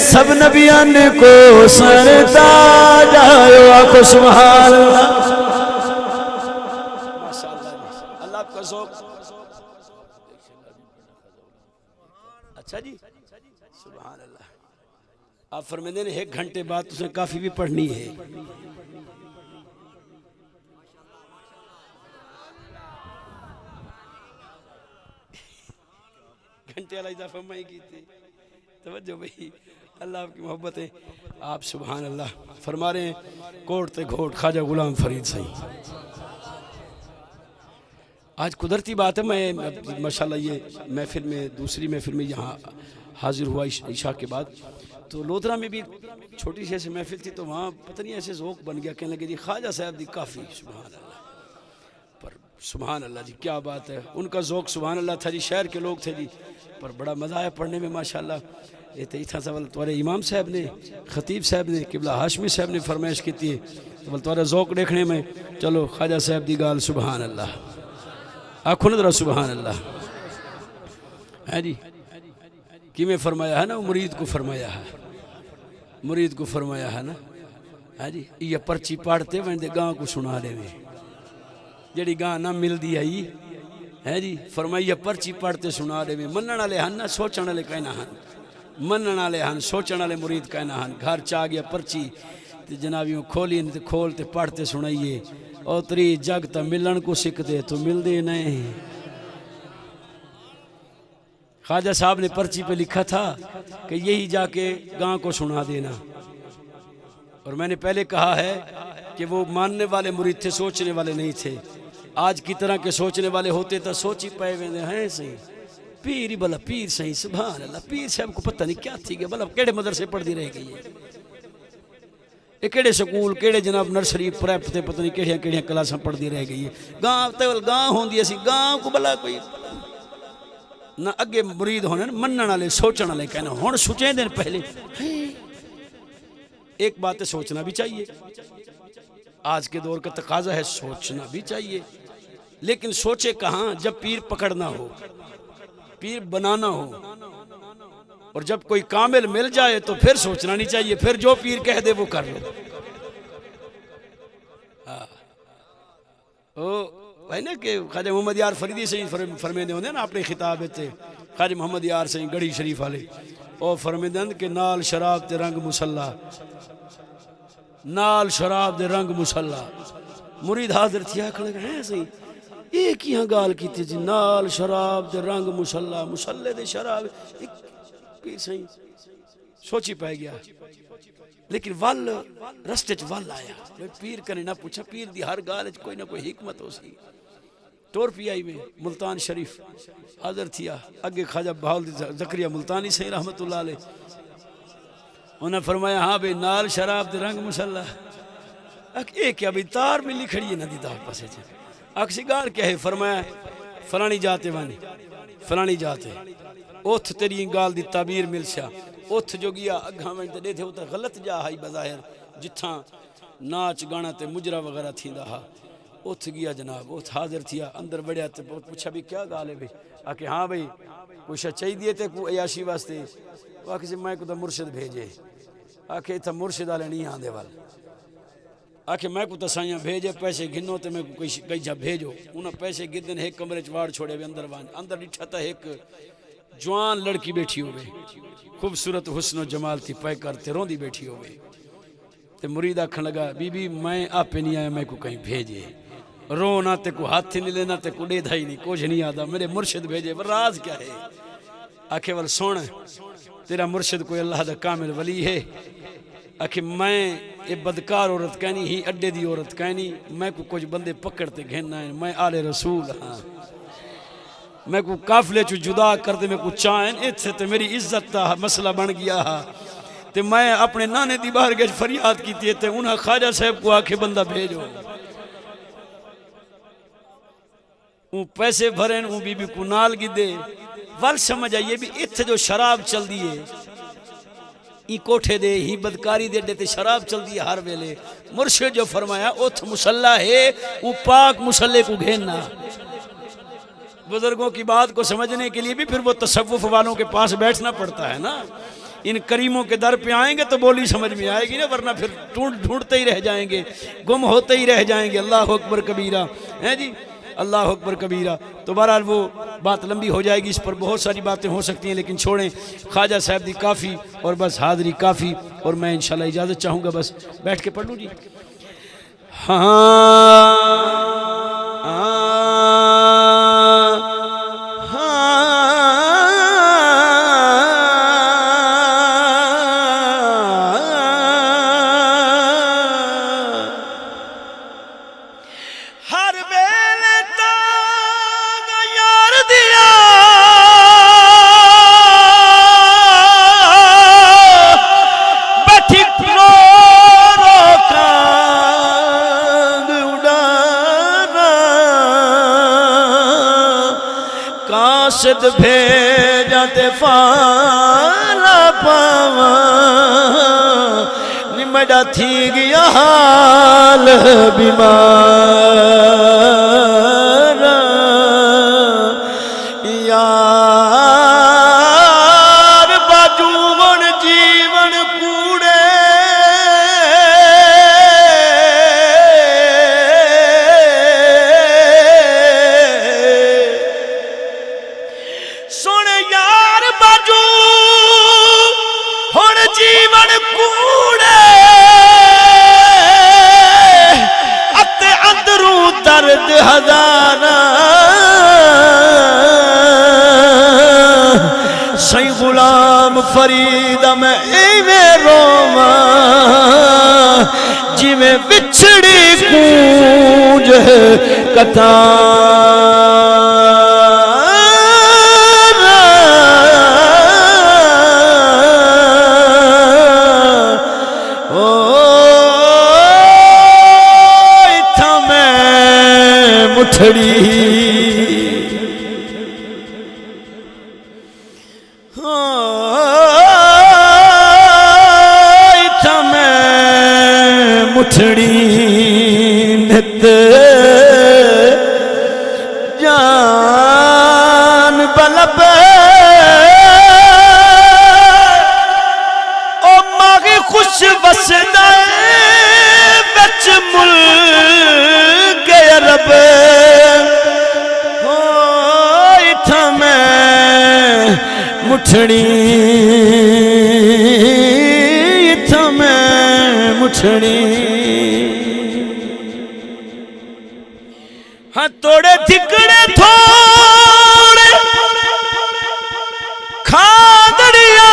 سب نبیان کو سرتاج آیو آخو سبحان اللہ اللہ کا ذوق اچھا جی سبحان اللہ آپ فرمائیں نے ایک گھنٹے بعد اسے کافی بھی پڑھنی ہے گھنٹے علیہ اضافہ میں کی تھی توجہ بھئی اللہ آپ کی محبت ہے آپ سبحان اللہ فرما رہے ہیں کوٹ تے گھوٹ خواجہ غلام فرید صحیح آج قدرتی بات ہے میں ماشاءاللہ یہ محفل میں دوسری محفل میں یہاں حاضر ہوا عشاء کے بعد تو لودھرا میں بھی چھوٹی سی ایسے محفل تھی تو وہاں پتہ نہیں ایسے ذوق بن گیا کہنے لگے جی خواجہ صاحب دی کافی سبحان اللہ پر سبحان اللہ جی کیا بات ہے ان کا ذوق سبحان اللہ تھا جی شہر کے لوگ تھے جی پر بڑا مزہ آیا پڑھنے میں ماشاءاللہ یہ تھا سوال تمہارے امام صاحب نے خطیب صاحب نے قبلہ ہاشمی صاحب نے فرمائش کی تھی تو تمہارا ذوق دیکھنے میں چلو خواجہ صاحب دی گال سبحان اللہ آنکھوں نے ذرا سبحان اللہ ہے جی کی میں فرمایا ہے نا مرید کو فرمایا ہے مرید کو فرمایا ہے نا ہے جی یہ پرچی پاڑتے ویندے گاں کو سنا دے میں جڑی گاں نہ مل دی آئی ہے جی فرمایا پرچی پاڑتے سنا دے میں منن والے ہن نہ سوچن والے کہنا ہن منن والے ہن سوچن والے مرید کہنا ہن گھر چا گیا پرچی تے جنابیوں کھولی تے کھول تے پڑھتے سنائیے او تری جگ تا ملن کو سکھ دے تو مل دے نہیں خواجہ صاحب نے پرچی پہ لکھا تھا کہ یہی جا کے گاں کو سنا دینا اور میں نے پہلے کہا ہے کہ وہ ماننے والے مرید تھے سوچنے والے نہیں تھے آج کی طرح کے سوچنے والے ہوتے تو سوچی پائے ہوئے ہیں صحیح پیر ہی بلا پیر صحیح سبحان اللہ پیر صاحب کو پتہ نہیں کیا تھی کہ بلا کیڑے مدرسے پڑھ دی رہ گئی ہے یہ کیڑے سکول کیڑے جناب نرسری پریپ تے پتہ نہیں کیڑیاں کیڑیاں کلاساں پڑھ دی رہ گئی ہے گاں تیول گاں ہوندی اسی گاں کو بلا کوئی نہ اگے مرید ہونے منن والے سوچن والے کہنا ہن سوچیں دن پہلے ایک بات ہے سوچنا بھی چاہیے آج کے دور کا تقاضا ہے سوچنا بھی چاہیے لیکن سوچے کہاں جب پیر پکڑنا ہو پیر بنانا ہو اور جب کوئی کامل مل جائے تو پھر سوچنا نہیں چاہیے پھر جو پیر کہہ دے وہ کر لو ہے نا کہ خواجہ محمد یار فریدی سے فرمیندے ہوندے نا اپنے خطاب تے خواجہ محمد یار سے گڑھی شریف والے او فرمیندے کہ نال شراب تے رنگ مسلح نال شراب دے رنگ مسلح مرید حاضر تھیا کھڑے ہیں صحیح ایک ہی ہاں گال کی تھی جی نال شراب دے رنگ مسلح مسلح دے شراب پیر صحیح سوچی پائے گیا لیکن ول رستے چ ول آیا پیر کنے نہ پوچھا پیر دی ہر گال چ کوئی نہ کوئی حکمت ہو سی ٹور پی آئی میں ملتان شریف حاضر تھیا اگے خواجہ بہاول زکریا ملتانی صحیح رحمت اللہ علیہ انہیں فرمایا ہاں بھئی نال شراب دے رنگ مسلح اے کیا بھئی تار ملی کھڑی ہے ندی داو پسے چھے اکسی گار کیا ہے فرمایا فلانی جاتے وانی فلانی جاتے اوتھ تیری گال دی تعبیر مل شا اوتھ جو گیا اگھاں میں دے تھے ہوتا غلط جا ہائی بظاہر جتھاں ناچ گانا تے مجرہ وغیرہ تھی دہا اوتھ گیا جناب اوتھ حاضر تھیا اندر بڑھیا تے پوچھا بھی کیا گال ہے بھئی آکے ہاں بھئی کچھ چاہی دیے تے کو عیاشی واسطے آکے سے میں کو تا مرشد بھیجے آکے تھا مرشد آلے نہیں آندے وال آکے میں کو تا سائیاں بھیجے پیسے گھنو تے میں کو کئی جا بھیجو انہاں پیسے گھن ایک کمرے چوار چھوڑے بھی اندر وان اندر نٹھا تا ایک جوان لڑکی بیٹھی ہوئے خوبصورت حسن و جمال تھی پے کرتے رون دی بیٹھی ہوئے تے مرید آکھن لگا بی بی میں آپ نہیں آیا میں کو کہیں بھیجے رونا تے کو ہاتھ نہیں لینا تے کو ڈیدھا ہی نہیں کچھ نہیں آدھا میرے مرشد بھیجے راز کیا ہے آکھے وال سونا تیرا مرشد کوئی اللہ دا کامل ولی ہے آکھے میں یہ بدکار عورت کہنی ہی اڈے دی عورت کہنی میں کو کچھ بندے پکڑتے گھننا ہے میں آل رسول ہاں میں کو کافلے چو جدا کر دے میں کو چاہیں ایتھے تے میری عزت تا مسئلہ بن گیا ہاں تے میں اپنے نانے دی باہر گئے فریاد کی تھی تے انہاں خواجہ صاحب کو آکھے بندہ بھیجو اون پیسے بھرین اون بی بی کو نال گی دے وال سمجھا یہ بھی ایتھے جو شراب چل دیئے ای کوٹھے دے ہی بدکاری دے دیتے شراب چل دیئے ہر ویلے مرشد جو فرمایا اتھ مسلح ہے او پاک مسلح کو گھیننا بزرگوں کی بات کو سمجھنے کے لیے بھی پھر وہ تصوف والوں کے پاس بیٹھنا پڑتا ہے نا ان کریموں کے در پہ آئیں گے تو بولی سمجھ میں آئے گی نا ورنہ پھر ڈھونڈتے ہی رہ جائیں گے گم ہوتے ہی رہ جائیں گے اللہ اکبر کبیرہ ہیں جی اللہ اکبر کبیرہ تو بہرحال وہ بات لمبی ہو جائے گی اس پر بہت ساری باتیں ہو سکتی ہیں لیکن چھوڑیں خواجہ صاحب دی کافی اور بس حاضری کافی اور میں انشاءاللہ اجازت چاہوں گا بس بیٹھ کے پڑھ لوں جی قاصد بھیجا تے فالا پاوا نمڑا تھی گیا حال بیمار یار باجوون جیون کوڑے جیون کوڑے اتے اندروں درد ہزارہ سی غلام فرید میں ایویں روواں جی میں بچھڑی گونج کتار مٹھڑی نت جان بلب او ماغی خوش بسدہ بچ ملک عرب مٹھڑی تھمیں مٹھڑی ہاں توڑے تھکڑے تھوڑے کھادڑیا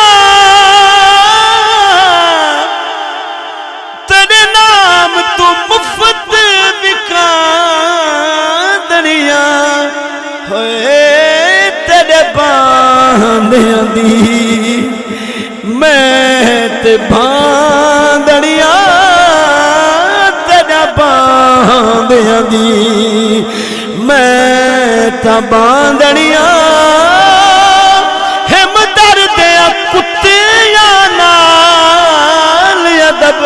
باندیاں دی میں تے باندڑیاں تیرا باندیاں دی میں تا باندڑیاں ہم دردیاں کتیاں نال ادب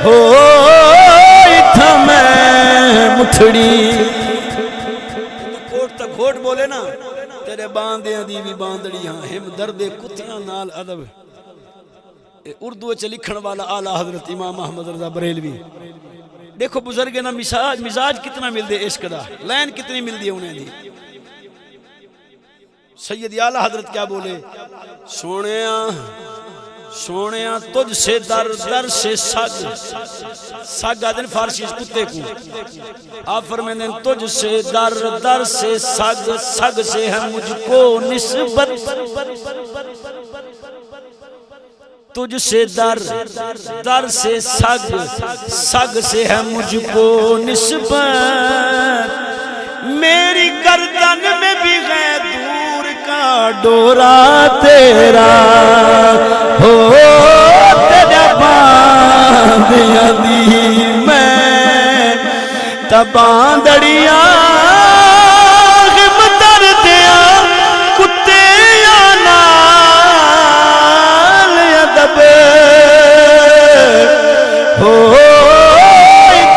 ہو تھا میں مٹھڑی کوٹ تا گھوٹ بولے نا تیرے باندیاں دی بھی باندڑیاں ہم درد کتیاں نال ادب اردو چ لکھن والا اعلی حضرت امام احمد رضا بریلوی دیکھو بزرگ نا مزاج کتنا مل دے عشق دا لائن کتنی مل دی انہیں دی سید اعلی حضرت کیا بولے سونیاں تجھ سے در در سے سگ آدن فارسی کتے کو آپ فرمائیں دیں تجھ سے در در سے سگ سے ہے مجھ کو نسبت تجھ سے در در سے سگ سے ہے مجھ کو نسبت میری گردن میں بھی ہے دور کا ڈورا تیرا ہو تیرا باندیاں دی میں تا باندڑیاں غم دردیاں کتیاں نال ادب ہو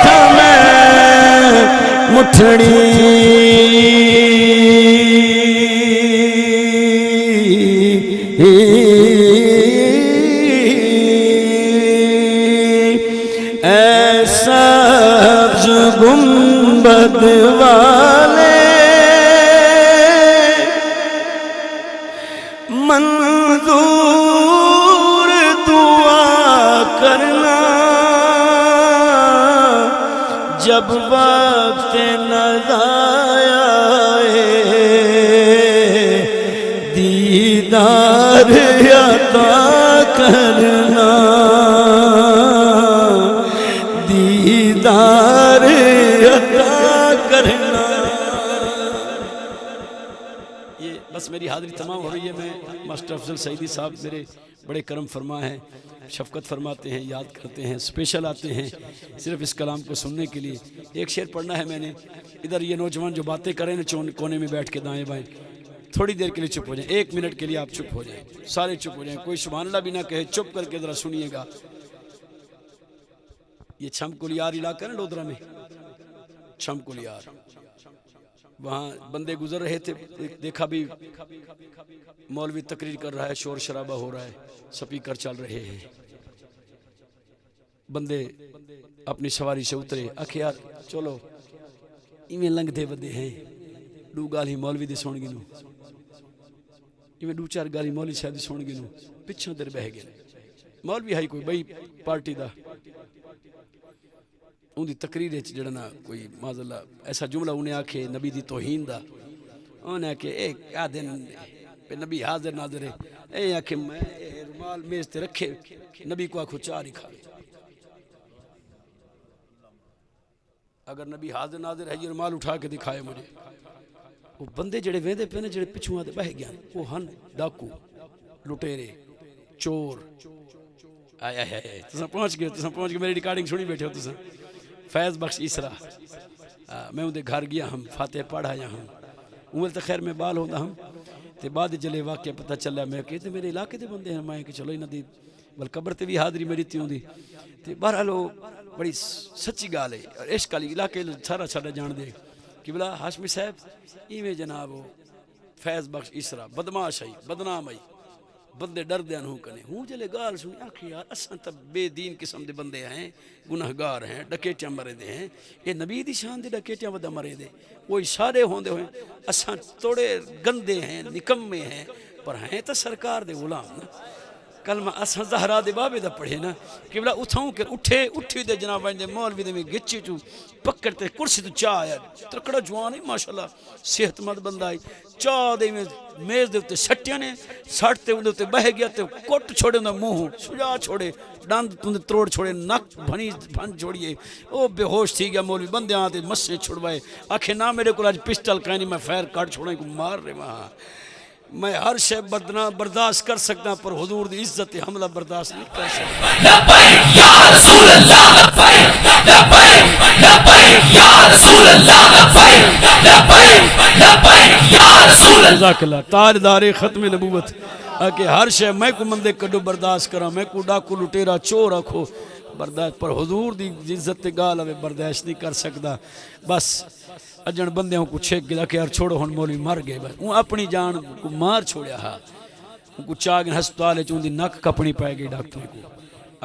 تھا میں مٹھڑی سبز گنبد والے منظور دعا کرنا جب وقت نظایا دیدار عطا کرنا دیدار عطا کرنا. یہ بس میری حاضری تمام ہو رہی ہے. میں ماسٹر افضل سعیدی صاحب میرے بڑے کرم فرما ہیں, شفقت فرماتے ہیں, یاد کرتے ہیں, اسپیشل آتے ہیں صرف اس کلام کو سننے کے لیے. ایک شعر پڑھنا ہے میں نے. ادھر یہ نوجوان جو باتیں کریں نا کونے میں بیٹھ کے دائیں بائیں, تھوڑی دیر کے لیے چپ ہو جائیں, 1 منٹ کے لیے آپ چپ ہو جائیں, سارے چپ ہو جائیں, کوئی سبحان اللہ بھی نہ کہے, چپ کر کے ذرا سنیے گا. یہ چھم کلیار علاقہ ہے نا لودرا میں, چھم کلیار, وہاں بندے گزر رہے تھے, دیکھا بھی مولوی تقریر کر رہا ہے, شور شرابہ ہو رہا ہے, سپیکر چل رہے ہیں. بندے اپنی سواری سے اترے, آکھے یار چلو ایویں لنگ دے ودے ہیں, دو گالی مولوی دے سن گنو, ایویں 2-4 گالی مولوی صاحب دے سن گنو, پچھوں در بہ گئے. مولوی ہے کوئی بئی پارٹی دا, ان دی تقریر جڑنا کوئی معاذ اللہ ایسا جملہ انہیں آکھے نبی دی توہین دا, انہیں آکھے ایک آدن پہ نبی حاضر ناظر ہے, اے آکھے میں رومال میز تے رکھے, نبی کو آکھو 4 ہی کھا. اگر نبی حاضر ناظر ہے یہ رومال اٹھا کے دکھائے مجھے. وہ بندے جڑے ویندے پہ نے, جڑے پچھوں آتے بہ گیا, وہ ہن ڈاکو, لٹیرے, چور. آئے آئے آئے تساں پہنچ گئے, میری ریکارڈنگ سنی بیٹھے ہو تساں. فیض بخش اسرا, میں اندے گھر گیا ہم, فاتح پڑھایا ہم, امول تو خیر میں بال ہوتا ہم. تے بعد جلے واقعہ پتہ چلا, میں کہتے میرے علاقے دے بندے ہیں, میں کہ چلو انہاں دی بل قبر تے بھی حاضری میری تھی ہوندی. تے بہرحال بڑی سچی گال ہے, اور عشق والی علاقے سارا ساڈا جان دے کہ بلا ہاشمی صاحب ایویں جناب فیض بخش اسرا بدماش آئی, بدنام آئی, بندے ڈر دیا نو کنے. ہوں جلے گال سنی, آکھے یار اساں تا بے دین قسم دے بندے ہیں, گناہگار ہیں, ڈکیٹیاں مرے دے ہیں, یہ نبی دی شان دے ڈکیٹیاں ودا مرے دے, وہ اشارے ہوندے ہوئے. اساں توڑے گندے ہیں, نکمے ہیں, پر ہیں تا سرکار دے غلام نا. کلمہ اساں زہرا دے بابے دا پڑھے نا کہ بلا اتھاؤں کر اٹھی دے جناب دے مولوی دے میں گچی چو پکڑ تے کرسی تو چاہ آیا, ترکڑا جوان ہے ماشاءاللہ, صحت مند بندہ آئی. چاہ دے میں میز دے اتے سٹیاں نے, سٹ تے اندے اتے بہ گیا, تے کٹ چھوڑے اندے منہ سجا چھوڑے, ڈاند اندے تروڑ چھوڑے, نک بھن چھوڑیے. او بے ہوش تھی گیا مولوی, بندے آتے مسے چھڑوائے, آکھے نہ میرے کو آج پسٹل کہیں نہیں, میں فیر کٹ چھوڑیں کو مار رہے وہاں. میں ہر شے برداشت کر سکتا پر حضور دی عزت حملہ برداشت نہیں کر سکتا لبیک یا رسول اللہ لبیک لبیک لبیک یا رسول اللہ لبیک لبیک لبیک یا رسول اللہ جزاک اللہ تاجدار ختم نبوت کہ ہر شے میں کو مندے کڈو برداشت کرا میں کو ڈاکو لٹیرا چور رکھو برداشت پر حضور دی عزت گال میں برداشت نہیں کر سکتا بس اجن بندیوں کو چھیک گیا کہ یار چھوڑو ہن مولوی مر گئے بس وہ اپنی جان کو مار چھوڑیا ہا کو چاگن ہسپتال چون دی نک کپنی پائے گئی ڈاکٹر کو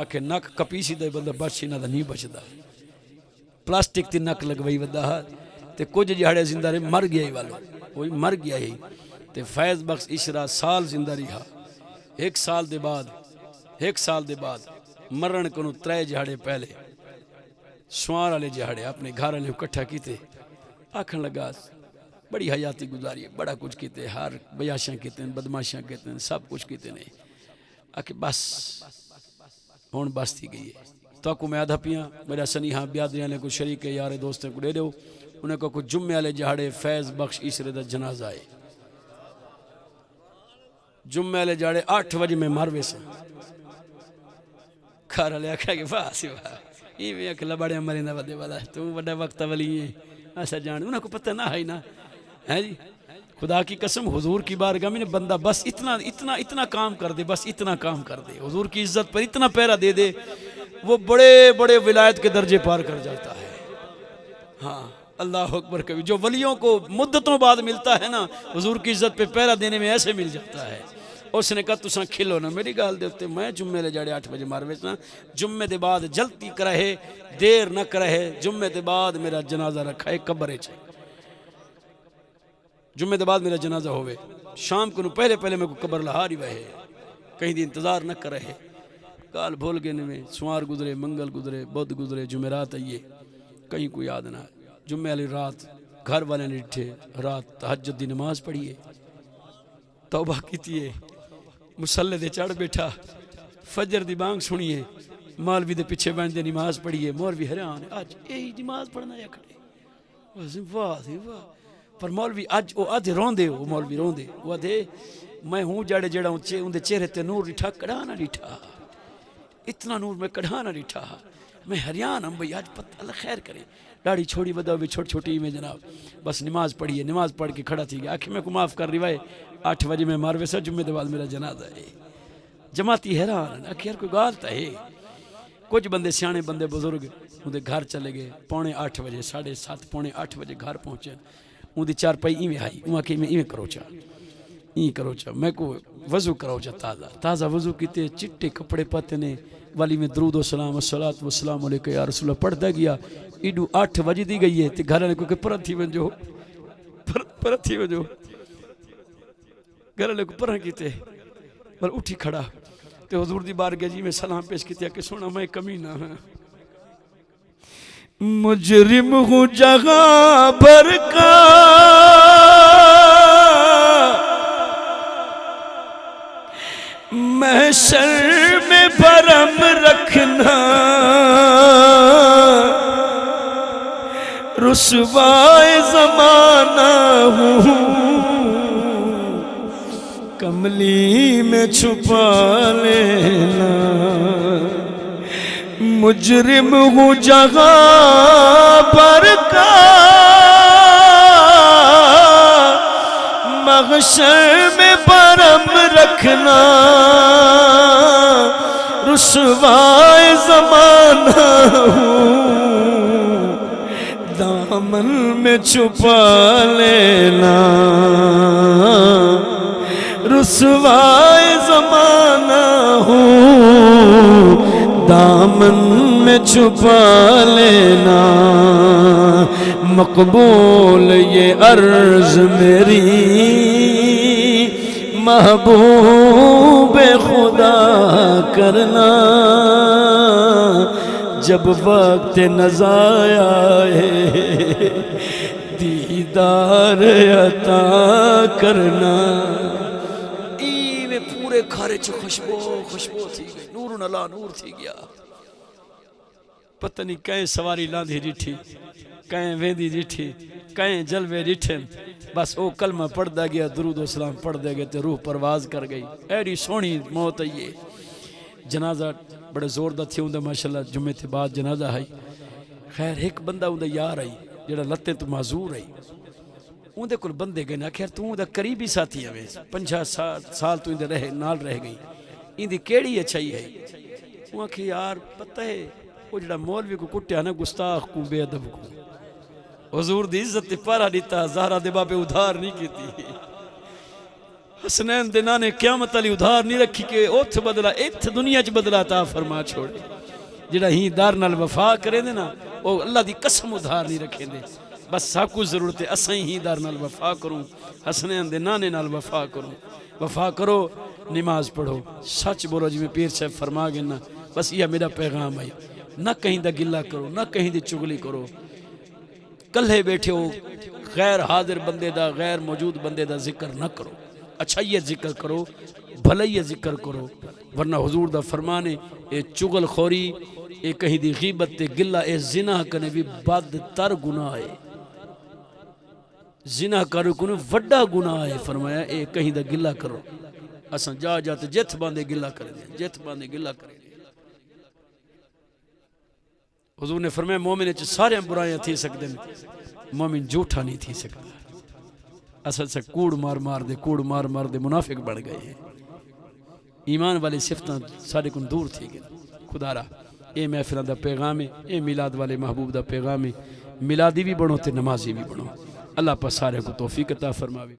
آکھے نک کپی سی دے بندہ بچ نہ نہیں بچدا پلاسٹک تی نک لگوئی ودا ہا تے کچھ جہڑے زندہ رہے مر گیا ہی والو وہی مر گیا ہی تے فیض بخش اشرا سال زندہ رہا ایک سال دے بعد مرن کنو 3 جہڑے پہلے سوار والے جہڑے اپنے گھر والے اکٹھا کیتے آکھن لگا بڑی حیاتی گزاری ہے بڑا کچھ کیتے ہر بیاشاں کیتے بدماشاں کیتے سب کچھ کیتے نہیں آکھے بس ہون بس تھی گئی ہے تو کو میں آدھا پیاں میرا سنیحہ بیادریاں نے کچھ شریک یار دوستوں کو دے دو انہیں کو کچھ جمعے والے جہڑے فیض بخش عیسرے دا جنازہ ہے جمعے والے جہڑے 8 بجے میں مروے سے گھر والے آکھا کہ واہ سی واہ یہ بھی اکلا بڑے مریندا ودے والا تو بڑا وقت ولی ہے ایسا جان انہیں کو پتہ نہ ہے نا ہے جی خدا کی قسم حضور کی بارگاہ میں بندہ بس اتنا کام کر دے بس اتنا کام کر دے حضور کی عزت پر اتنا پیرا دے دے وہ بڑے بڑے ولایت کے درجے پار کر جاتا ہے ہاں اللہ اکبر کبھی جو ولیوں کو مدتوں بعد ملتا ہے نا حضور کی عزت پہ پیرا دینے میں ایسے مل جاتا ہے اس نے کہا تساں کھلو نا میری گال دے ہوتے میں جمعے لے جاڑے 8 بجے مار ویچنا جمعے دے بعد جلدی کرے دیر نہ کرے جمعے دے بعد میرا جنازہ رکھا ہے قبرے چھے جمعے دے بعد میرا جنازہ ہوئے شام کو پہلے میں کو قبر لہاری وہے کہیں دی انتظار نہ کرے کال بھول گئے میں سوار گزرے منگل گزرے بدھ گزرے جمعرات آئیے کہیں کوئی یاد نہ جمعے والی رات گھر والے نے اٹھے رات تہجد دی نماز پڑھیے توبہ کیتیے مسلح دے چڑھ بیٹھا فجر دی بانگ سنیے مولوی دے پیچھے بین دے نماز پڑھیے مولوی حیران آج یہی نماز پڑھنا یا کھڑے واہ پر مولوی آج وہ آدھے روندے وہ مولوی روندے وہ آدھے میں ہوں جڑا ان دے چہرے تے نور ڈٹھا کڑھانا ڈٹھا اتنا نور میں کڑھانا ڈٹھا میں حیران ہم بھئی آج پتہ اللہ خیر کریں داڑھی چھوڑی ودا ہوئی چھوٹی میں جناب بس نماز پڑھیے نماز پڑھ کے کھڑا تھی گیا آنکھیں میں کو معاف کر روائے 8 بجے میں ماروے سے جمعے دے بعد میرا جنازہ ہے جماعتی حیران آنکھ یار کوئی گالتا ہے کچھ بندے سیانے بندے بزرگ ان دے گھر چلے گئے 7:45 بجے 7:30 7:45 بجے گھر پہنچے ان دی 4 پائی ایویں آئی وہاں کہ میں ایویں کرو چا میں کو وضو کرو چا تازہ وضو کیتے چٹے کپڑے پاتے نے والی میں درود و سلام الصلاۃ والسلام علیکہ یا رسول اللہ پڑھتا گیا ایڈو 8 بجے دی گئی ہے تے گھر والے کو کہ پرت تھی ونجو گھر والے کو پرہ کیتے پر اٹھی کھڑا تے حضور دی بارگاہ جی میں سلام پیش کیتے کہ سونا میں کمینہ ہاں مجرم ہوں جگہ بھر کا محشر میں برم رکھنا رسوائے زمانہ ہوں کملی میں چھپا لینا مجرم ہوں جگہ پر کا محشر میں برم رکھنا رسوائے زمانہ ہوں دامن میں چھپا لینا رسوائے زمانہ ہوں دامن میں چھپا لینا مقبول یہ عرض میری محبوب خدا کرنا جب وقت نزایا ہے دیدار عطا کرنا پورے کھارے چو خوشبو تھی گئی نور نلا نور تھی گیا پتہ نہیں کہیں سواری لاندھی ڈٹھی کہیں ویندی ڈٹھی کہیں جلوے ڈٹھن بس وہ کلمہ پڑھدا گیا، درود و سلام پڑھدا گیا تے روح پرواز کر گئی. ایڈی سونی موت ہے یہ. جنازہ بڑے زور دا تھی ہوندا ماشاءاللہ. جمعے تے بعد جنازہ آئی. خیر ایک بندہ ہوندا یار آئی جڑا لتے تو معذور آئی. اندے کول بندے گئے نا خیر تو دا قریبی ساتھی ہے 5 سال تو اندے رہے نال رہ گئی. اندی کیڑی اچھائی ہے؟ وہ کہ یار پتہ ہے وہ جڑا مولوی کو کٹیا نا گستاخ کو بے ادب کو حضور دی عزت تے پارا دیتا زہرا دے بابے ادھار نہیں کیتی. حسنین دے نانے قیامت علی ادھار نہیں رکھی کہ اوتھ بدلا ایتھ دنیا چ بدلا عطا فرما چھوڑے. جڑا ہی دار نال وفا کرے دے نا وہ اللہ دی قسم ادھار نہیں رکھے دے. بس سب کچھ ضرورت ہے اساں ہی دار نال وفا کروں، حسنین دے نانے نال وفا کروں. وفا کرو، نماز پڑھو، سچ بولو جی میں پیر صاحب فرما گئے نا. بس یہ میرا پیغام ہے. نہ کہیں دا گلہ کرو، نہ کہیں دی چگلی کرو. کلھے بیٹھے ہو غیر حاضر بندے دا، غیر موجود بندے دا ذکر نہ کرو. اچھائی ذکر کرو، بھلائی ذکر کرو. ورنہ حضور دا فرمانے اے چگل خوری، اے کہیں دی غیبت تے گلہ، اے زنا کنے بھی بد تر گناہ ہے. زنا کرو کنو وڈا گناہ ہے. فرمایا اے کہیں دا گلہ کرو. اساں جا جاتے جت باندے گلہ کر دیں، جت باندے گلہ کر دیں. حضور نے فرمایا مومن چ سارے برائیاں تھی سکتے ہیں، مومن جھوٹا نہیں تھی سکتا. اصل سے کوڑ مار مار دے منافق بڑھ گئے ہیں. ایمان والی صفتاں سارے کن دور تھی گئے. خدا را اے محفلان دا پیغام ہے، اے میلاد والے محبوب دا پیغام ہے. میلادی بھی بنو تے نمازی بھی بنو. اللہ پر سارے کو توفیق عطا فرماوے.